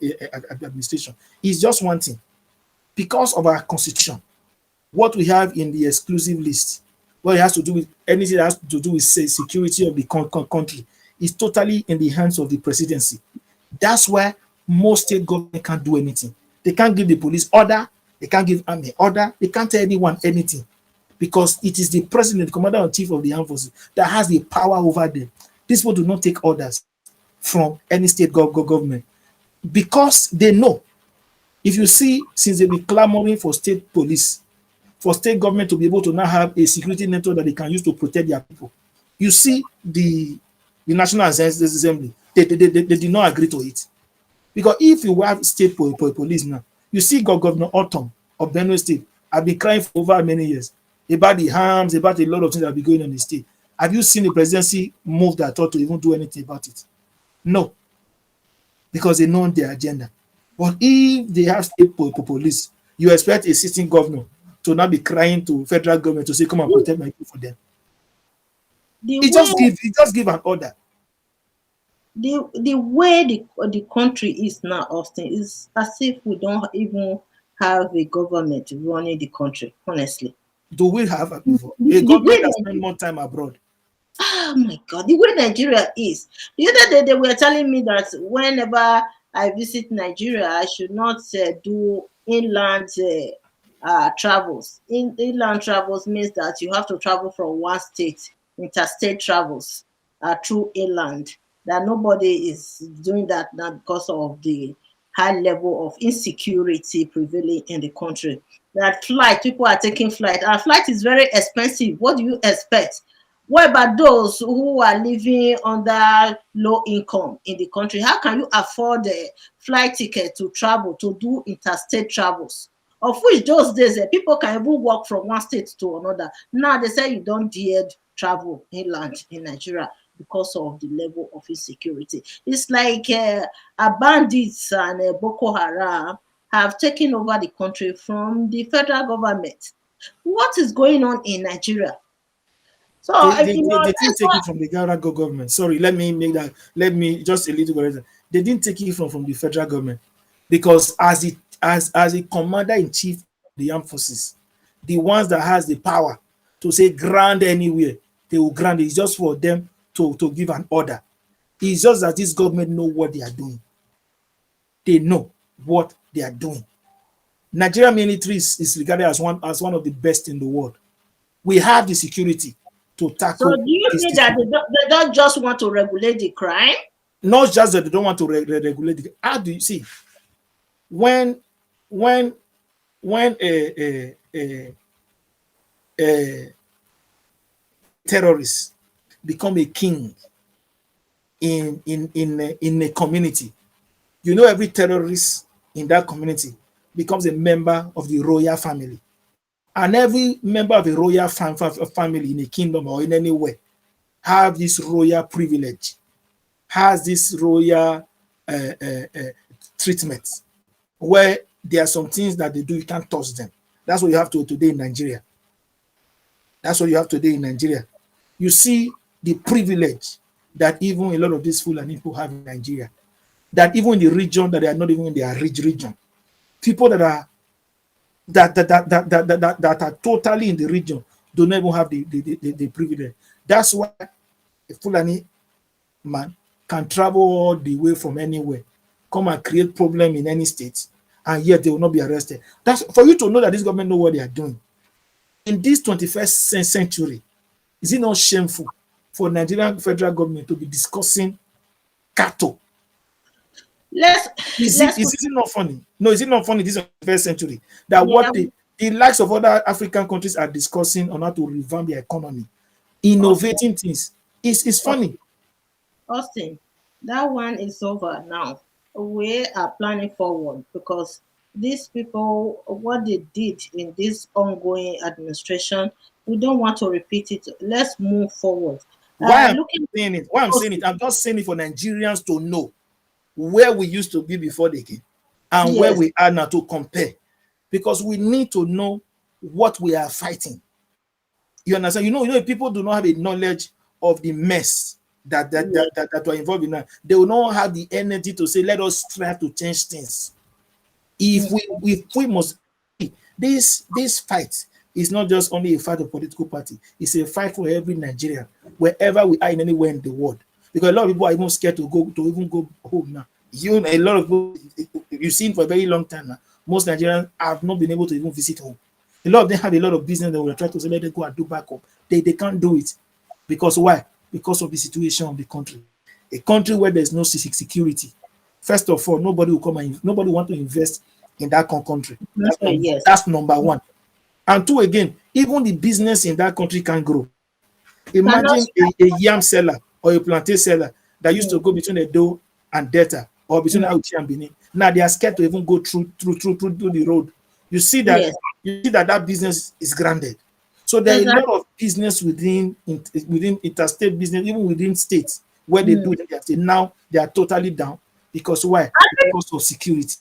administration is just one thing. Because of our constitution, what we have in the exclusive list, what it has to do with anything that has to do with say, security of the country, is totally in the hands of the presidency. That's why most state government can't do anything. They can't give the police order, they can't give army order, they can't tell anyone anything because it is the president, the commander in chief of the armed forces, that has the power over them. These people do not take orders from any state government because they know. If you see, since they've been clamoring for state police, for state government to be able to now have a security network that they can use to protect their people, you see the National Assembly, they did not agree to it. Because if you have state police now, you see Governor Autumn of Benue State have been crying for over many years about the harms, about a lot of things that have been going on in the state. Have you seen the presidency move that thought to even do anything about it? No, because they know their agenda. But if they have state police, you expect a sitting governor to not be crying to federal government to say, come and protect my people for them. the He way just give an order. the way the country is now, Austin, is as if we don't even have a government running the country, honestly. Do we have a before? A The government that way spend more time abroad. Oh my God, the way Nigeria is. The other day they were telling me that whenever I visit Nigeria, I should not do inland travels. Inland travels means that you have to travel from one state, interstate travels through inland. That nobody is doing that now because of the high level of insecurity prevailing in the country. That flight, people are taking flight. Our flight is very expensive. What do you expect? What about those who are living under low income in the country? How can you afford a flight ticket to travel, to do interstate travels? Of which those days, people can even walk from one state to another. Now they say you don't dare travel inland in Nigeria because of the level of insecurity. It's like bandits and Boko Haram have taken over the country from the federal government. What is going on in Nigeria? So, They didn't that's take what it from the government. Sorry, let me make that. Let me just a little bit. They didn't take it from the federal government because as a commander in chief of the armed forces, the ones that has the power to say grant anywhere, they will grant. It's just for them to give an order. It's just that this government know what they are doing. They know what they are doing. Nigerian military is regarded as one of the best in the world. We have the security to So tackle do you this think that issue. they don't just want to regulate the crime? Not just that they don't want to regulate it. How do you see when when when a terrorist become a king in a community? You know, every terrorist in that community becomes a member of the royal family, and every member of a royal family in a kingdom or in any way have this royal privilege, has this royal treatment, where there are some things that they do, you can't touch them. That's what you have today in Nigeria. That's what you have today in Nigeria. You see the privilege that even a lot of these Fulani people have in Nigeria. That even in the region that they are not even in their region, people that are that are totally in the region don't even have the privilege. That's why a Fulani man can travel all the way from anywhere, come and create problem in any state, and yet they will not be arrested. That's for you to know that this government know what they are doing. In this 21st century, is it not shameful for Nigerian federal government to be discussing cattle? Let's Is it let's is, quick- is it not funny? No, is it not funny this 21st century that yeah, what the likes of other African countries are discussing on how to revamp their economy, innovating things? Is funny. Austin, that one is over now. We are planning forward because these people, what they did in this ongoing administration, we don't want to repeat it. Let's move forward. Why am Looking I saying it? Why I'm saying it? I'm just saying it for Nigerians to know where we used to be before they came and where yes, we are now to compare. Because we need to know what we are fighting. You understand? If people do not have a knowledge of the mess yes, that were involved in that, they will not have the energy to say, let us strive to change things. If mm, we must, this fight is not just only a fight of political party, it's a fight for every Nigerian, wherever we are in anywhere in the world. Because a lot of people are even scared to even go home now. A lot of people you've seen for a very long time now. Most Nigerians have not been able to even visit home. A lot of them have a lot of business that will try to say let them go and do backup. They can't do it. Because why? Because of the situation of the country. A country where there's no security. First of all, nobody want to invest in that country. yes. That's number one. And two, again, even the business in that country can grow. Cannot Imagine a yam seller or a plantain seller that used to mm, go between Edo and Delta or between mm, Auchi and Benin. Now they are scared to even go through the road. You see that yes, that business is grounded. So there are a lot exactly. of business within interstate business, even within states where they do Mm. it. Now they are totally down because why? Because of security.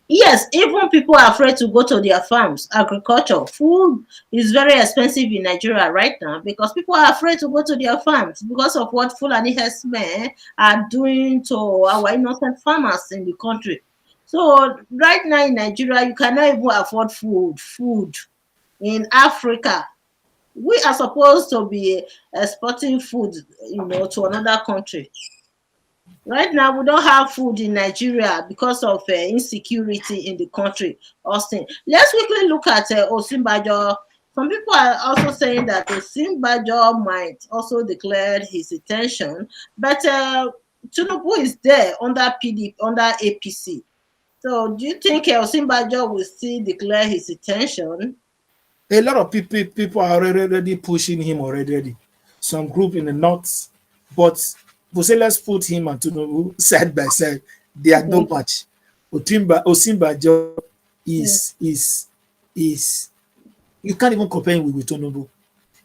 Yes, even people are afraid to go to their farms. Agriculture, food is very expensive in Nigeria right now because people are afraid to go to their farms because of what Fulani herdsmen are doing to our innocent farmers in the country. So right now in Nigeria, you cannot even afford food. Food in Africa, we are supposed to be exporting food, to another country. Right now, we don't have food in Nigeria because of insecurity in the country. Austin, let's quickly look at Osinbajo. Some people are also saying that Osinbajo might also declare his intention, but Tinubu is there under PDP, under APC. So, do you think Osinbajo will still declare his intention? A lot of people are already pushing him already. Some group in the north, but we say let's put him and Tinubu side by side. They are no match. Osinbajo is you can't even compare him with Tinubu.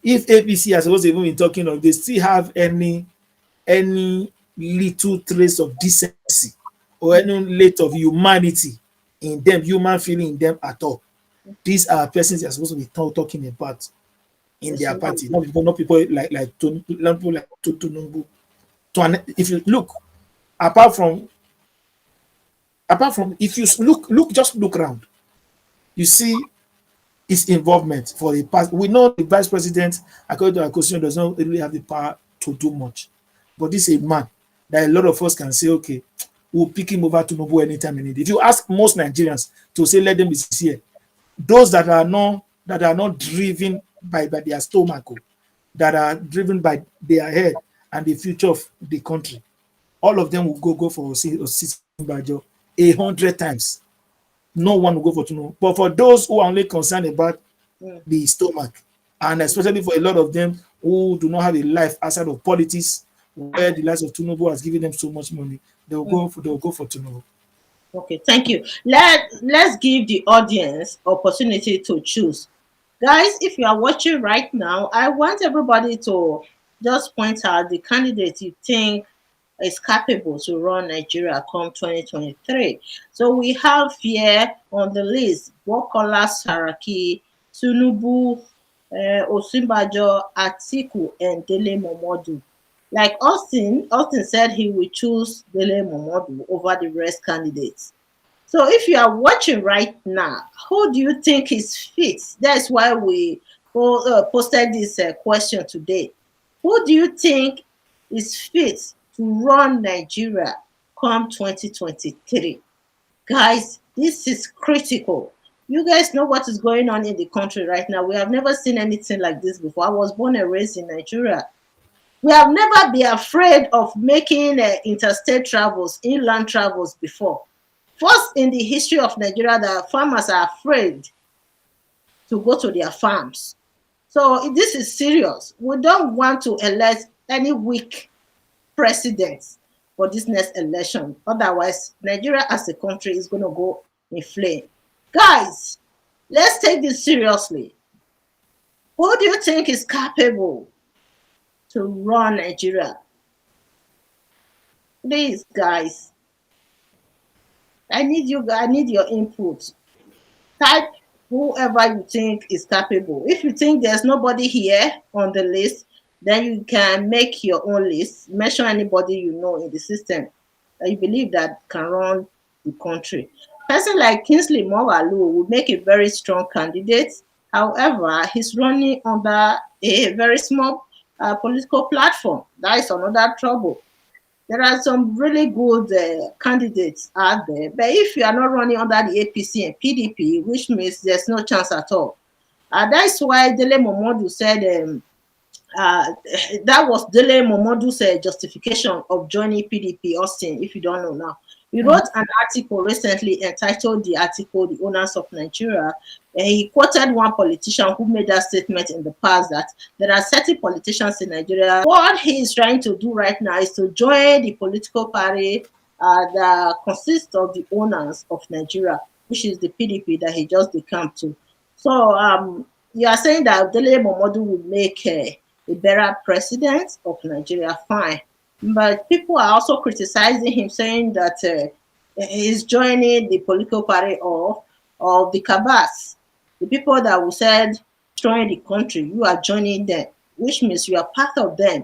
If APC are supposed to even be talking of, they still have any little trace of decency or any little of humanity in them, human feeling in them at all. These are persons you're supposed to be talking about in their party, not people not people like Tinubu. If you look, apart from if you just look around, you see his involvement for the past. We know the vice president, according to our constitution, does not really have the power to do much, but this is a man that a lot of us can say, okay, we'll pick him over to Tinubu anytime we need. If you ask most Nigerians to say let them be sincere, those that are not driven by their stomach, that are driven by their head and the future of the country, all of them will go for Osinbajo 100 times. No one will go for Tinubu. But for those who are only concerned about Mm. the stomach, and especially for a lot of them who do not have a life outside of politics, where the likes of Tinubu has given them so much money, they'll go for Tinubu. Okay, thank you. Let's give the audience opportunity to choose. Guys, if you are watching right now, I want everybody to just point out the candidate you think is capable to run Nigeria come 2023. So we have here on the list Bukola Saraki, Tinubu, Osinbajo, Atiku, and Dele Momodu. Like Austin said he will choose Dele Momodu over the rest candidates. So if you are watching right now, who do you think is fit? That's why we posted this question today. Who do you think is fit to run Nigeria come 2023? Guys, This is critical. You guys know what is going on in the country right now. We have never seen anything like this before. I was born and raised in Nigeria. We have never been afraid of making interstate travels, inland travels before. First in the history of Nigeria, the farmers are afraid to go to their farms. So this is serious. We don't want to elect any weak president for this next election. Otherwise, Nigeria as a country is going to go in flame. Guys, let's take this seriously. Who do you think is capable to run Nigeria? Please, guys, I need you. I need your input. Type whoever you think is capable. If you think there's nobody here on the list, then you can make your own list. Mention anybody you know in the system that you believe that can run the country. Person like Kingsley Moghalu would make a very strong candidate. However, he's running under a very small political platform. That is another trouble. There are some really good candidates out there, but if you are not running under the APC and PDP, which means there's no chance at all. That's why Dele Momodu said uh, that was Dele Momodu's justification of joining PDP. Austin, if you don't know now. He wrote an article recently entitled the article The Owners of Nigeria. And he quoted one politician who made that statement in the past that there are certain politicians in Nigeria. What he is trying to do right now is to join the political party that consists of the owners of Nigeria, which is the PDP that he just decamped to. So you are saying that Dele Momodu would make a better president of Nigeria, fine. But people are also criticizing him, saying that he's joining the political party of the cabas. The people that will said destroying the country, you are joining them, which means you are part of them.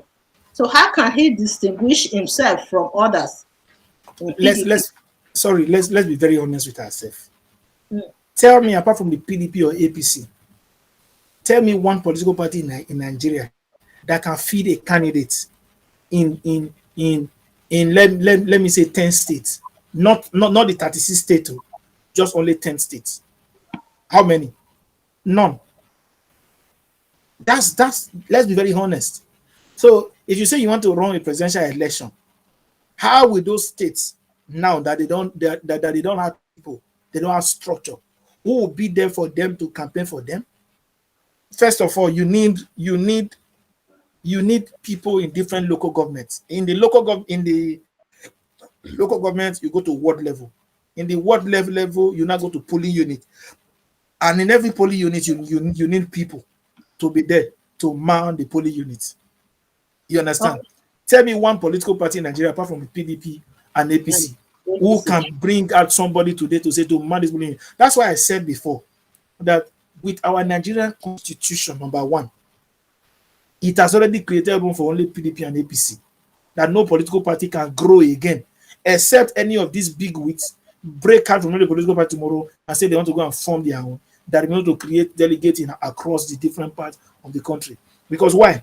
So how can he distinguish himself from others in let's PDP? let's sorry, let's be very honest with ourselves. Mm. Tell me, apart from the PDP or APC, tell me one political party in Nigeria that can feed a candidate in let me say 10 states, not the 36 states, just only 10 states. How many? None. That's let's be very honest. So if you say you want to run a presidential election, how will those states, now that that they don't have people, they don't have structure, who will be there for them to campaign for them? First of all, you need people in different local governments. In the local government, you go to ward level. In the ward level, you now go to polling unit. And in every polling unit, you need people to be there to man the polling units. You understand? Okay. Tell me one political party in Nigeria, apart from the PDP and APC, who APC. can bring out somebody today to say to man this polling unit. That's why I said before that with our Nigerian constitution, number one, it has already created room for only PDP and APC. That no political party can grow again, except any of these big wigs break out from any political party tomorrow and say they want to go and form their own, that they want to create delegates across the different parts of the country. Because why?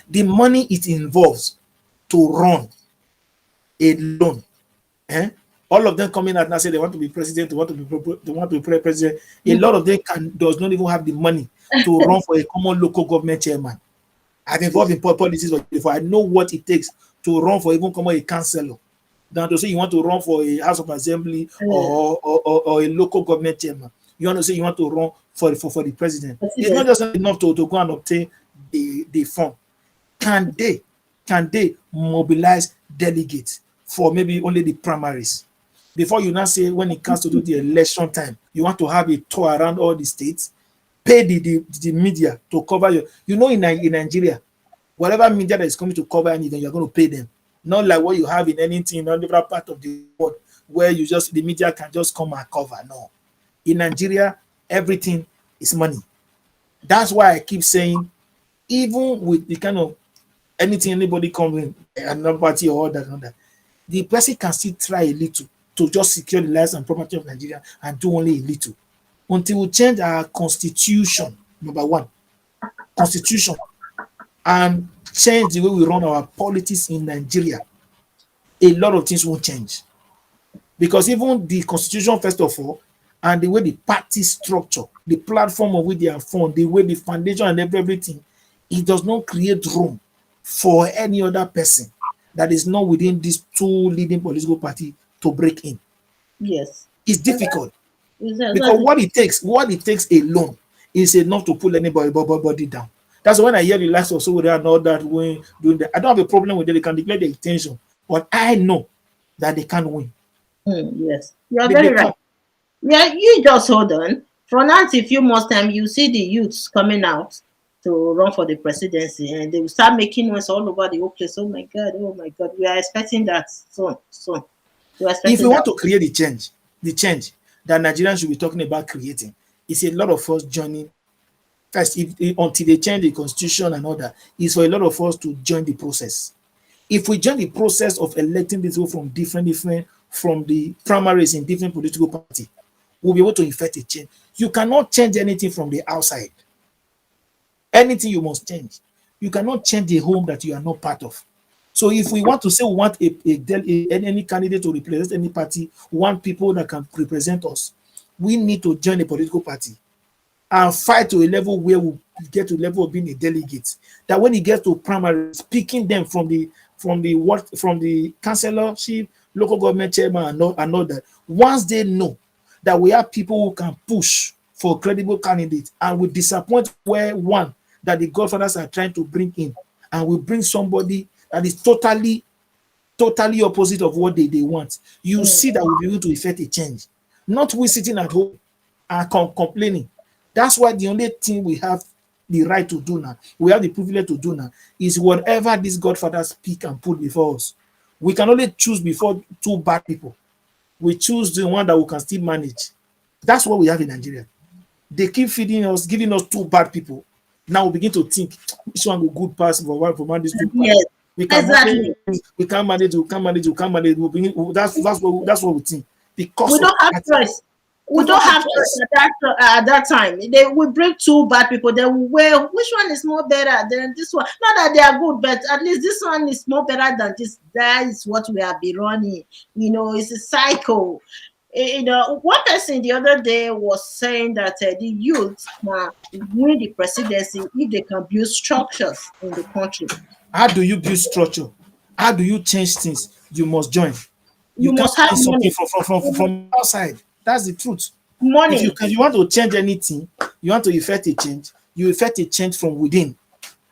The money it involves to run a loan, eh? All of them coming out now say they want to be president, they want to be president. A lot of them does not even have the money to run for a common local government chairman. I've involved in politics before. I know what it takes to run for even come a councillor than to say you want to run for a House of Assembly or a local government chairman. You want to say you want to run for the president. It's not just enough to go and obtain the fund. Can they mobilize delegates for maybe only the primaries? Before you now say when it comes to do the election time, you want to have a tour around all the states, pay the media to cover in Nigeria, whatever media that is coming to cover anything, you're going to pay them. Not like what you have in anything in other part of the world where the media can just come and cover. No. In Nigeria, everything is money. That's why I keep saying, even with the kind of anything anybody comes in, another party or that, the person can still try a little to just secure the lives and property of Nigeria and do only a little. Until we change our constitution, number one, constitution, and change the way we run our politics in Nigeria, a lot of things won't change. Because even the constitution, first of all, and the way the party structure, the platform of which they are formed, the way the foundation and everything, it does not create room for any other person that is not within these two leading political party to break in. Yes. It's difficult because That's what it takes alone is enough to pull anybody down. That's when I hear the likes of Sowore and all that when doing that. I don't have a problem with it. They can declare their intention, but I know that they can't win. yes. You are They very right. can't. Yeah, you just hold on. For now, a few more time, you see the youths coming out to run for the presidency, and they will start making noise all over the whole place. Oh my God, we are expecting that soon, soon. We are If we expecting that. want to create the change that Nigerians should be talking about creating, it's a lot of us joining. First, until they change the constitution and all that, it's for a lot of us to join the process. If we join the process of electing people from different from the primaries in different political party, we'll be able to effect a change. You cannot change anything from the outside. Anything you must change. You cannot change the home that you are not part of. So if we want to say we want any candidate to represent any party, we want people that can represent us, we need to join a political party and fight to a level where we get to the level of being a delegate. That when it gets to primary, picking them from the councillorship, local government chairman and all that. Once they know that we have people who can push for credible candidates and we disappoint where one that the godfathers are trying to bring in, and we bring somebody that is totally opposite of what they want, you Mm, see that we'll be able to effect a change. Not we sitting at home and complaining. That's why the only thing we have the right to do now, we have the privilege to do now, is whatever these godfathers pick and put before us. We can only choose before two bad people. We choose the one that we can still manage. That's what we have in Nigeria. They keep feeding us, giving us two bad people. Now we begin to think which one will good pass for one from these two bad. yes, We can exactly. manage, we can't manage. That's what we think We because of don't have that. choice. We We don't don't have have choice choice. at that time. They will bring two bad people. They will weigh which one is more better than this one. Not that they are good, but at least this one is more better than this. That is what we have been running. It's a cycle. One person the other day was saying that the youth can win the presidency if they can build structures in the country. How do you build structure? How do you change things? You must join. You You can't must have change something money. from outside. That's the truth. If Money. you want to change anything, you want to effect a change, you effect a change from within,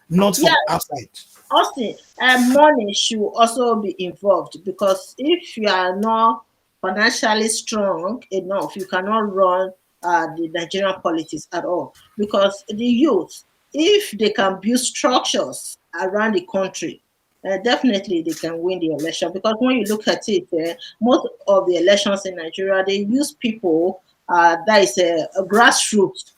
not Yeah, from outside. Austin, money should also be involved because if you are not financially strong enough, you cannot run the Nigerian politics at all. Because the youth, if they can build structures around the country, definitely they can win the election. Because when you look at it, most of the elections in Nigeria, they use people that is a grassroots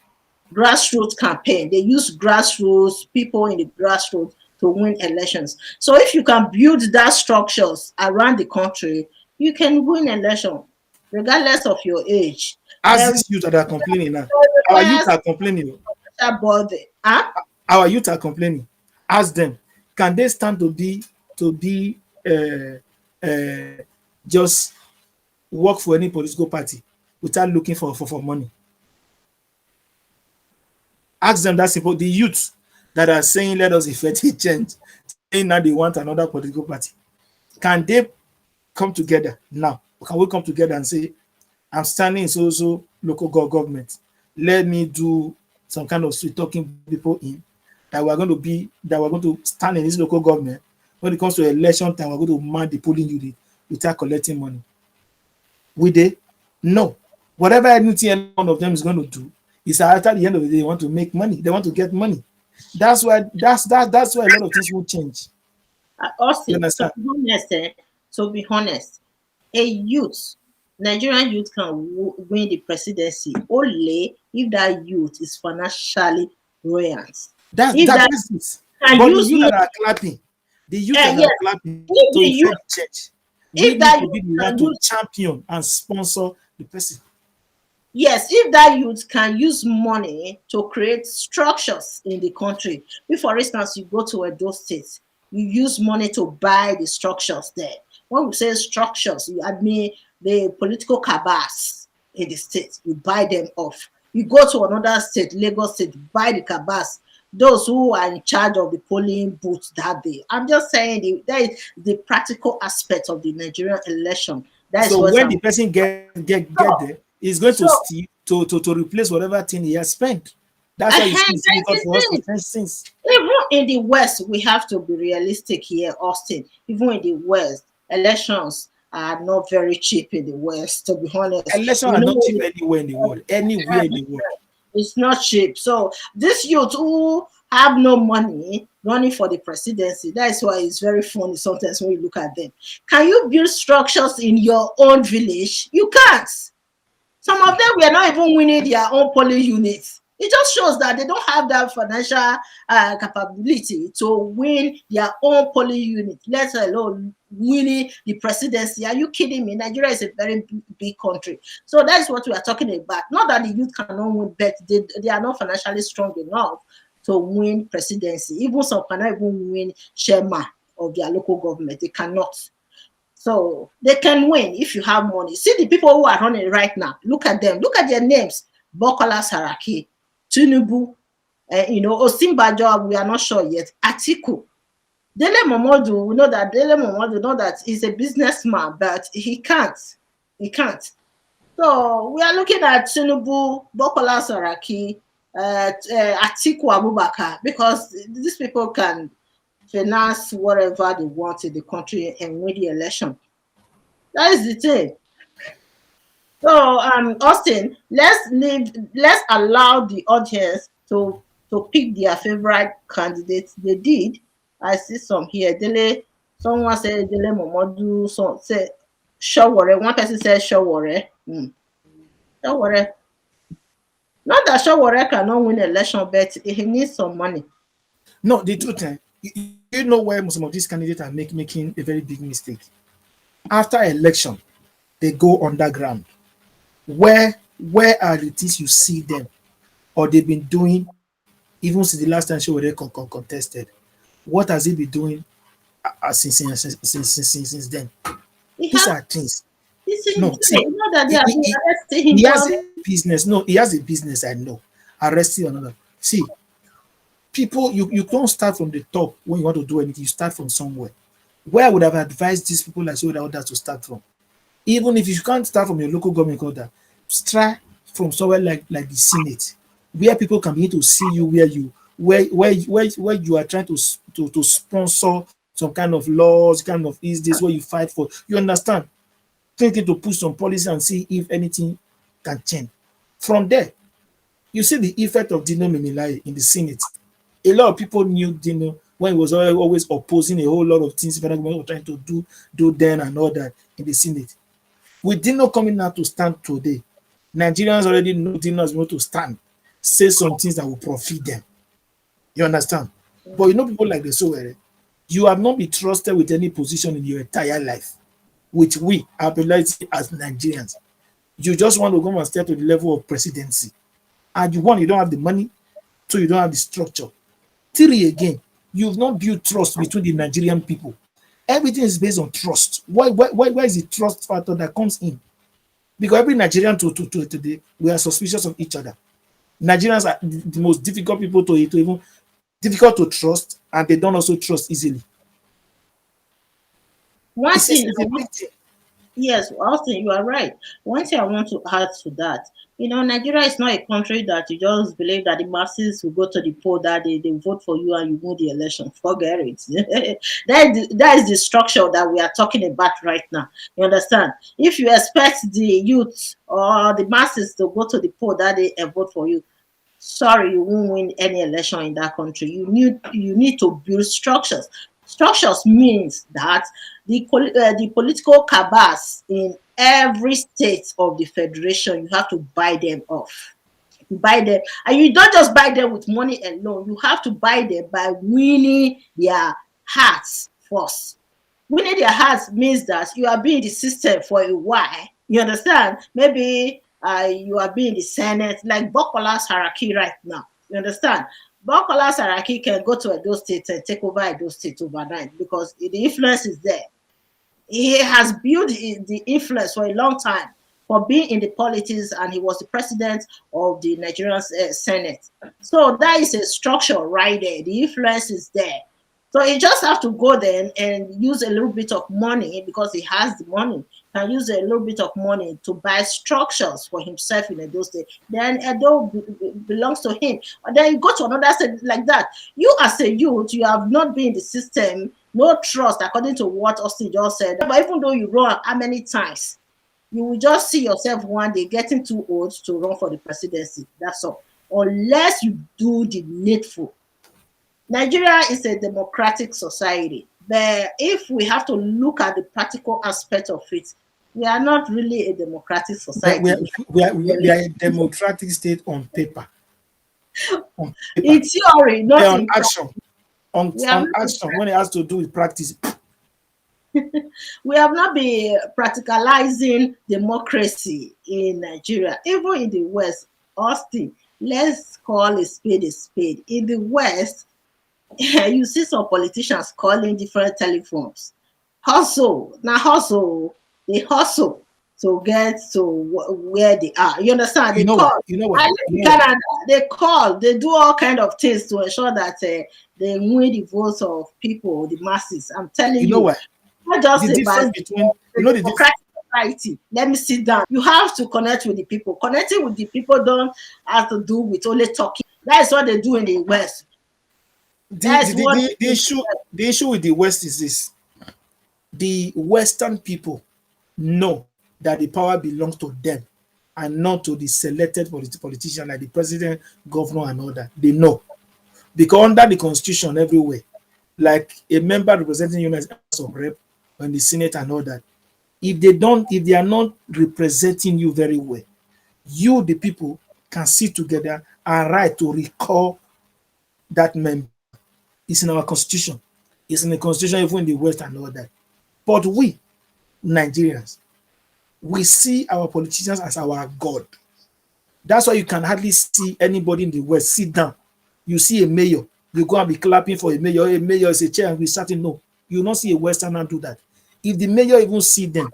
campaign. They use grassroots people in the grassroots to win elections. So if you can build that structures around the country, you can win election regardless of your age. As There these youth that are complaining now, our youth requires are complaining. that body. Huh? Our youth are complaining. Ask them, can they stand to be just work for any political party without looking for money? Ask them that simple. The youth that are saying let us effect a change, saying now they want another political party. Can they come together now? Can we come together and say, I'm standing in so local government. Let me do some kind of sweet talking people in that we're going to stand in this local government. When it comes to election time, we're going to man the polling unit without collecting money. Will they? No. Whatever anything any one of them is going to do is after the end of the day, they want to make money. They want to get money. That's why a lot of things will change. You Also, understand? to be honest, a youth, Nigerian youth can win the presidency only if that youth is financially buoyant. If that That's it. can But the use youth money, that are clapping, the youth that are yes, clapping if to the youth, effect change, we if need that to youth be the one can to use champion and sponsor the person. Yes, if that youth can use money to create structures in the country. If, for instance, you go to Edo State, you use money to buy the structures there. When we say structures, I mean the political cabals in the state. You buy them off. You go to another state, Lagos State, buy the cabals, those who are in charge of the polling booths that day. I'm just saying that is the practical aspect of the Nigerian election. That is So what when I'm. the person get So, there, he's going to so steal to replace whatever thing he has spent. That's why it's that difficult is for us to it. change things. Even in the West, we have to be realistic here, Austin. Even in the West, elections are not very cheap in the West, to be honest. Election You are not cheap know, anywhere in the world. Anywhere in the world. it's not cheap. So this youth who have no money running for the presidency, that's why it's very funny sometimes when you look at them. Can you build structures in your own village? You can't. Some of them were not even winning their own polling units. It just shows that they don't have that financial capability to win their own polling unit, let alone winning the presidency. Are you kidding me? Nigeria is a very big country. So that's what we are talking about. Not that the youth cannot win, but they are not financially strong enough to win presidency. Even some cannot even win chairman of their local government. They cannot. So they can win if you have money. See the people who are running right now. Look at them. Look at their names. Bukola Saraki, Tinubu, Osinbajo, we are not sure yet. Atiku. Dele Momodu, we know that Dele Momodu know that he's a businessman, but he can't. He can't. So we are looking at Tinubu, Bukola Saraki, Atiku Abubakar, because these people can finance whatever they want in the country and win the election. That is the thing. So, Austin, let's allow the audience to pick their favorite candidates. They did. I see some here. Someone said Dele Momodu. Some said Shawore. One person said Shawore. Shawore. Not that Shawore cannot win election, but he needs some money. No, the truth, you know where some of these candidates are making a very big mistake. After election, they go underground. Where are the things you see them or they've been doing even since the last time show where they contested? What has he been doing since then? He These has are things. this in No, jail. see, You know that they he, have he, been he arresting he him for. has a business. No, he has a business. I know. Arresting another. See, people, you don't start from the top when you want to do anything. You start from somewhere. Where I would have advised these people like so others to start from. Even if you can't start from your local government order, try from somewhere like the Senate, where people can begin to see you where you are trying to sponsor some kind of laws, kind of is this where you fight for. You understand? Thinking to push some policy and see if anything can change. From there, you see the effect of Dino Mimilai in the Senate. A lot of people knew Dino when he was always opposing a whole lot of things federal government were trying to do then and all that in the Senate. With Dino coming out to stand today, Nigerians already know Dino is going to stand, say some things that will profit them. You understand? But you know people like the Sowere, you have not been trusted with any position in your entire life. Which we, our ability as Nigerians, you just want to come and step to the level of presidency. And you don't have the money, so you don't have the structure. Three again, you've not built trust between the Nigerian people. Everything is based on trust. Why is the trust factor that comes in? Because every Nigerian to today, we are suspicious of each other. Nigerians are the most difficult people to even difficult to trust, and they don't also trust easily. One thing It's I a want. big thing. Yes, Austin, you are right. One thing I want to add to that, Nigeria is not a country that you just believe that the masses will go to the poll that they vote for you and you win the election. Forget it. That is the structure that we are talking about right now. You understand? If you expect the youth or the masses to go to the poll that they and vote for you, sorry, you won't win any election in that country. You need to build structures. Structures means that the political cabals in every state of the federation, you have to buy them off. You buy them, and you don't just buy them with money alone. You have to buy them by winning their hearts first. Winning their hearts means that you are being the system for a while. You understand? Maybe you are being the Senate, like Bukola Saraki right now. You understand? Bukola Saraki can go to Edo State and take over Edo State overnight because the influence is there. He has built the influence for a long time for being in the politics, and he was the president of the Nigerian Senate. So that is a structure right there. The influence is there. So he just have to go there and use a little bit of money because he has the money. Can use a little bit of money to buy structures for himself in Edo State. Then Edo belongs to him. And then you go to another state like that. You as a youth, you have not been in the system, no trust, according to what Austin just said. But even though you run how many times, you will just see yourself one day getting too old to run for the presidency. That's all. Unless you do the needful. Nigeria is a democratic society, but if we have to look at the practical aspect of it, we are not really a democratic But society. we are a democratic state on paper. On paper. In theory, Yeah, not on in action. practice. We have On not been, action when it has to do with practice. we have not been practicalizing democracy in Nigeria. Even in the West, Austin, let's call a spade a spade. In the West, you see some politicians calling different telephones. Hustle, now hustle, they hustle to get to where they are. You understand? You They know why? call. You know why? I live You in know why? Canada. They call. They do all kind of things to ensure that they win the votes of people, the masses. I'm telling You know you, why? not just The about difference between the democratic society. Let me sit down. You have to connect with the people. Connecting with the people don't have to do with only talking. That is what they do in the West. That is what the issue with the West is this: the Western people know that the power belongs to them and not to the selected politician like the president, governor, and all that. They know because under the constitution everywhere, like a member representing you as House of Rep and the Senate and all that, if they are not representing you very well, you the people can sit together and write to recall that member. It's in our constitution. It's in the constitution even in the West and all that. But we Nigerians, we see our politicians as our God. That's why you can hardly see anybody in the West sit down. You see a mayor, you go and be clapping for a mayor. A mayor is a chair and we starting. No, you will not see a Westerner do that. If the mayor even see them,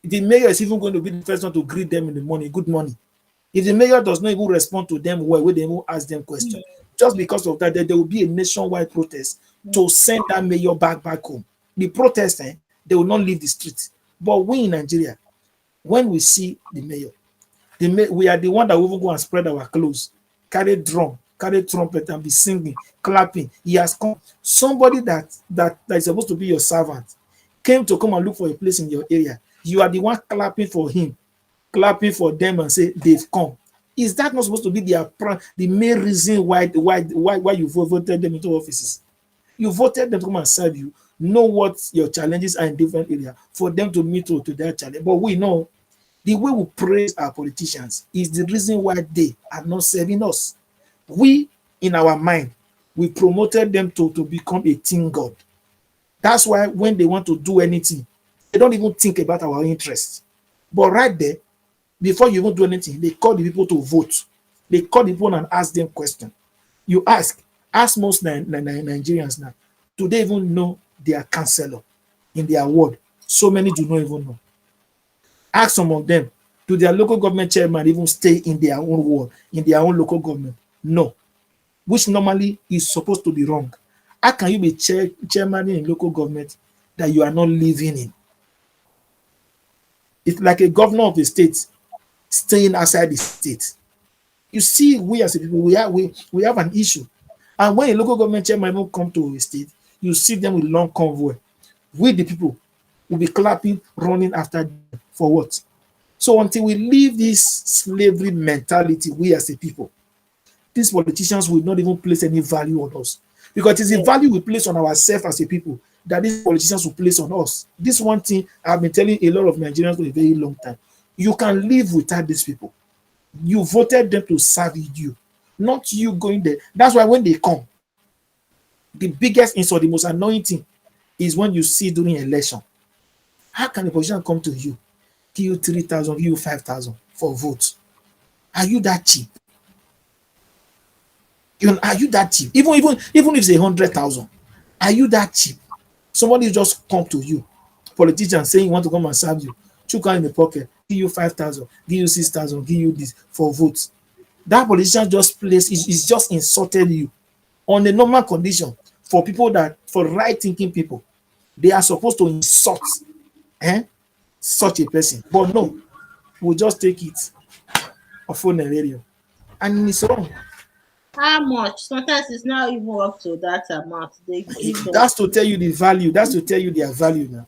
the mayor is even going to be the first one to greet them in the morning. Good morning. If the mayor does not even respond to them well, when they even ask them questions, just because of that, there will be a nationwide protest to send that mayor back home. The protest, they will not leave the streets. But we in Nigeria, when we see the mayor, we are the one that will even go and spread our clothes, carry drum, carry trumpet, and be singing, clapping. He has come. Somebody that is supposed to be your servant came to come and look for a place in your area. You are the one clapping for him, clapping for them, and say they've come. Is that not supposed to be the main reason why you voted them into offices? You voted them to come and serve you. Know what your challenges are in different areas for them to meet to their challenge. But we know the way we praise our politicians is the reason why they are not serving us. We, in our mind, we promoted them to become a team god. That's why when they want to do anything, they don't even think about our interests. But right there, before you even do anything, they call the people to vote. They call the people and ask them questions. You ask most Nigerians now, do they even know their counselor in their ward? So many do not even know. Ask some of them, do their local government chairman even stay in their own ward, in their own local government? No, which normally is supposed to be wrong. How can you be chairman in local government that you are not living in? It's like a governor of the state staying outside the state. You see, we as a people, we have an issue. And when a local government chairman will come to a state, you see them with long convoy. We, the people, will be clapping, running after them for what? So until we leave this slavery mentality, we as a people, these politicians will not even place any value on us. Because it's the yeah, value we place on ourselves as a people that these politicians will place on us. This one thing I've been telling a lot of Nigerians for a very long time. You can live without these people. You voted them to serve you, not you going there. That's why when they come, the biggest insult, the most annoying thing is when you see during election. How can a politician come to you, give you 3,000, give you 5,000 for votes? Are you that cheap? Are you that cheap? Even if it's 100,000, are you that cheap? Somebody just come to you politician saying you want to come and serve you, chook hand in the pocket, give you 5,000, give you 6,000, give you this for votes. That politician just placed is just insulted you on a normal condition. For people that for right thinking people, they are supposed to insult eh, such a person. But no, we'll just take it or phone a radio. And it's wrong. How much? Sometimes it's not even up to that amount. They give them. That's to tell you the value. That's to tell you their value now.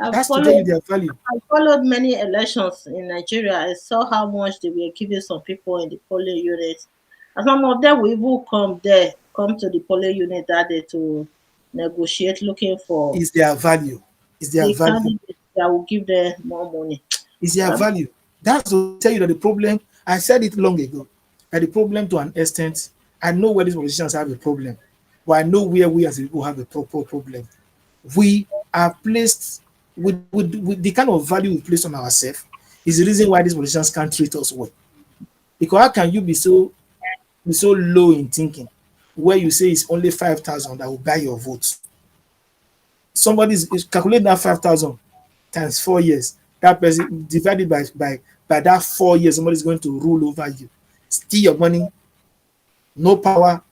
I've That's to tell you followed their value. I followed many elections in Nigeria. I saw how much they were giving some people in the polling unit. And some of them will even come to the polling unit that day to negotiate, looking for Is their value. Is their the value. candidate that will give them more money. Is their Um, value. That's to tell you that the problem, I said it long ago, that the problem to an extent, I know where these politicians have a problem, but I know where we as people have a proper problem. We are placed with the kind of value we place on ourselves is the reason why these politicians can't treat us well. Because how can you be so low in thinking where you say it's only 5,000 that will buy your votes? Somebody is calculate that 5,000 times 4 years. That person divided by that 4 years, somebody's going to rule over you, steal your money, no power,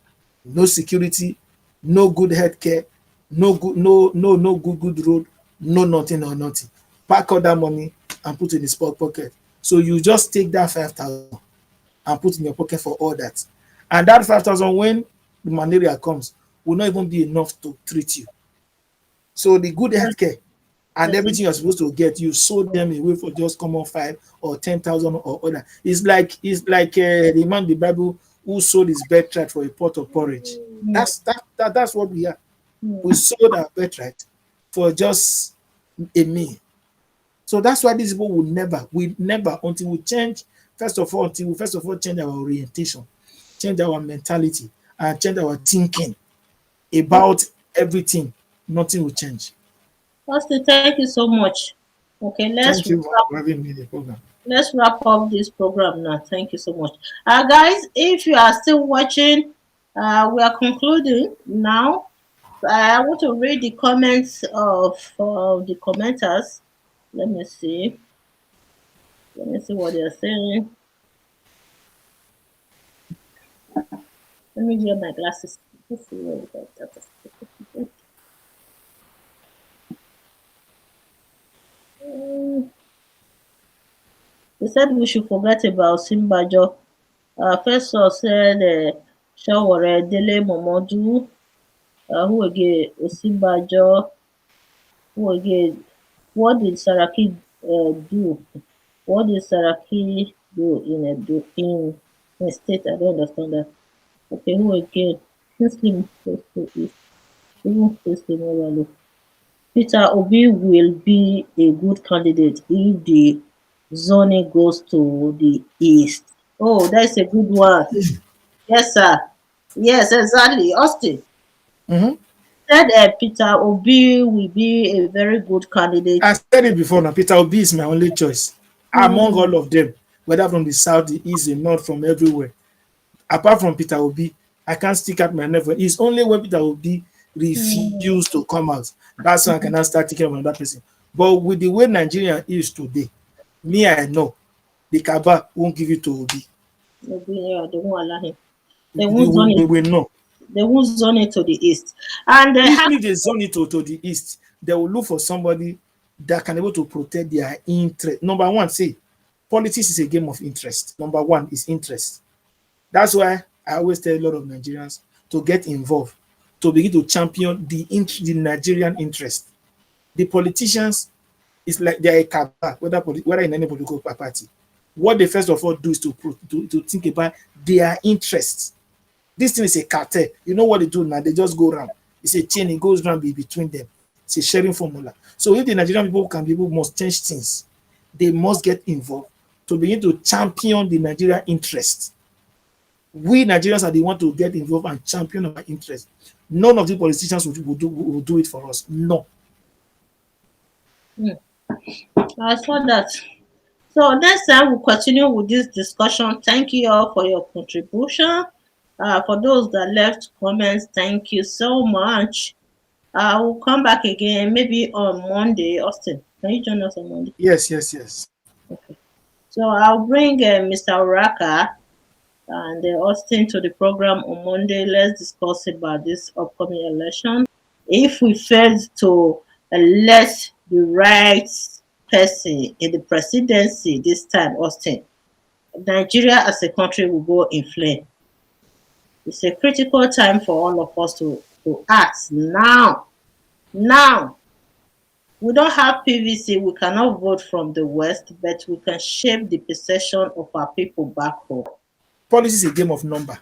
no security, no good healthcare, no good road, no nothing or nothing. Pack all that money and put in his pocket. So you just take that 5,000 and put in your pocket for all that. And that 5,000, when the malaria comes, will not even be enough to treat you. So the good healthcare and yes, everything you're supposed to get, you sold them away for just common 5 or 10,000 or other. It's like the man in the Bible who sold his birthright for a pot of porridge. That's what we are. We sold our birthright for just a meal. So that's why these people will never, until we change, until we first of all change our orientation, change our mentality, and change our thinking about everything, nothing will change. Austin, thank you so much. Okay, Thank you for having me in the program. let's wrap up this program now. Thank you so much. Guys, if you are still watching, we are concluding now. I want to read the comments of the commenters. Let me see. Let me see what they're saying. Let me wear my glasses. Let's see where we got that. They said we should forget about Osinbajo. First of all, said Shawore Dele Momodu. Who again? Osinbajo. Who again? What did Saraki do? What did Saraki do in state? I don't understand that. Okay, who again? Muslim is even Muslim overlook. Peter Obi will be a good candidate if the zoning goes to the east. Oh, that's a good one. Yes, sir. Yes, exactly. Austin Mhm. said Peter Obi will be a very good candidate. I said it before now. Peter Obi is my only choice among Hmm. all of them, whether from the south, the east, the north, from everywhere. Apart from Peter Obi, I can't stick out my neck. It's only when Peter Obi Hmm. refused to come out. That's when I can now start thinking of another person. But with the way Nigeria is today, me, I know the Kaba won't give it to Obi. Obi, yeah, they won't allow him. They We, won't we, zone it. we will know. They won't zone it to the east. And they have Even if they zone it to the east, they will look for somebody that can able to protect their interest. Number one, say, politics is a game of interest. Number one is interest. That's why I always tell a lot of Nigerians to get involved, to begin to champion the Nigerian interest. The politicians is like they're a cabal, whether in any political party. What they first of all do is to think about their interests. This thing is a cartel. You know what they do now? They just go around. It's a chain, it goes around between them. It's a sharing formula. So if the Nigerian people must change things, they must get involved to begin to champion the Nigerian interest. We Nigerians are the one to get involved and champion our interest. None of the politicians will do it for us. No. I saw that. So next time we'll continue with this discussion. Thank you all for your contribution. For those that left comments, thank you so much. I will come back again maybe on Monday. Austin, can you join us on Monday? Yes, yes, yes. Okay. So I'll bring Mr. Uraka and Austin to the program on Monday. Let's discuss about this upcoming election. If we fail to elect the right person in the presidency this time, Austin, Nigeria as a country will go in flame. It's a critical time for all of us to act now. Now, we don't have PVC, we cannot vote from the West, but we can shape the perception of our people back home. Policy is a game of number,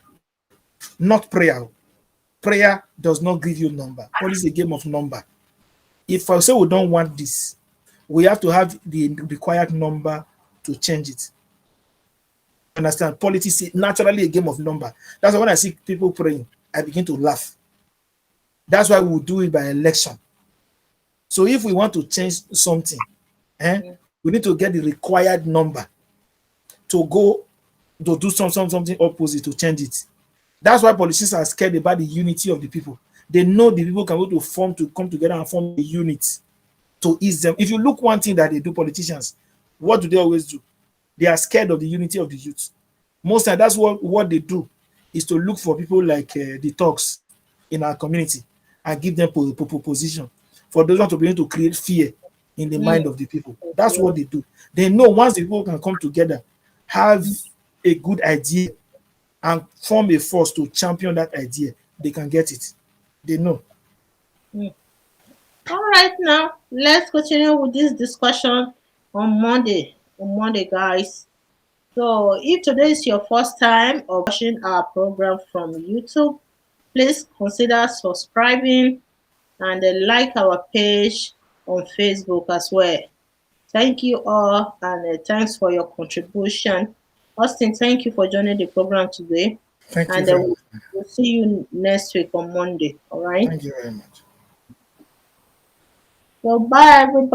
not prayer. Prayer does not give you number. Policy is a game of number. If I say we don't want this, we have to have the required number to change it. Understand? Politics is naturally a game of number. That's why when I see people praying, I begin to laugh. That's why we do it by election. So if we want to change something, we need to get the required number to go to do something opposite to change it. That's why politicians are scared about the unity of the people. They know the people can go to come together and form a unit to ease them. If you look one thing that they do, politicians, what do they always do? They are scared of the unity of the youth. Most time, that's what they do is to look for people like the talks in our community and give them position for those want to be able to create fear in the mind Mm. of the people. That's what they do. They know once the people can come together, have a good idea, and form a force to champion that idea, they can get it. They know. Mm. All right, now let's continue with this discussion on Monday. On Monday, guys. So, if today is your first time of watching our program from YouTube, please consider subscribing and like our page on Facebook as well. Thank you all and thanks for your contribution. Austin, thank you for joining the program today. Thank you And very we'll, much. we'll see you next week on Monday. All right. Thank you very much. So, bye, everybody.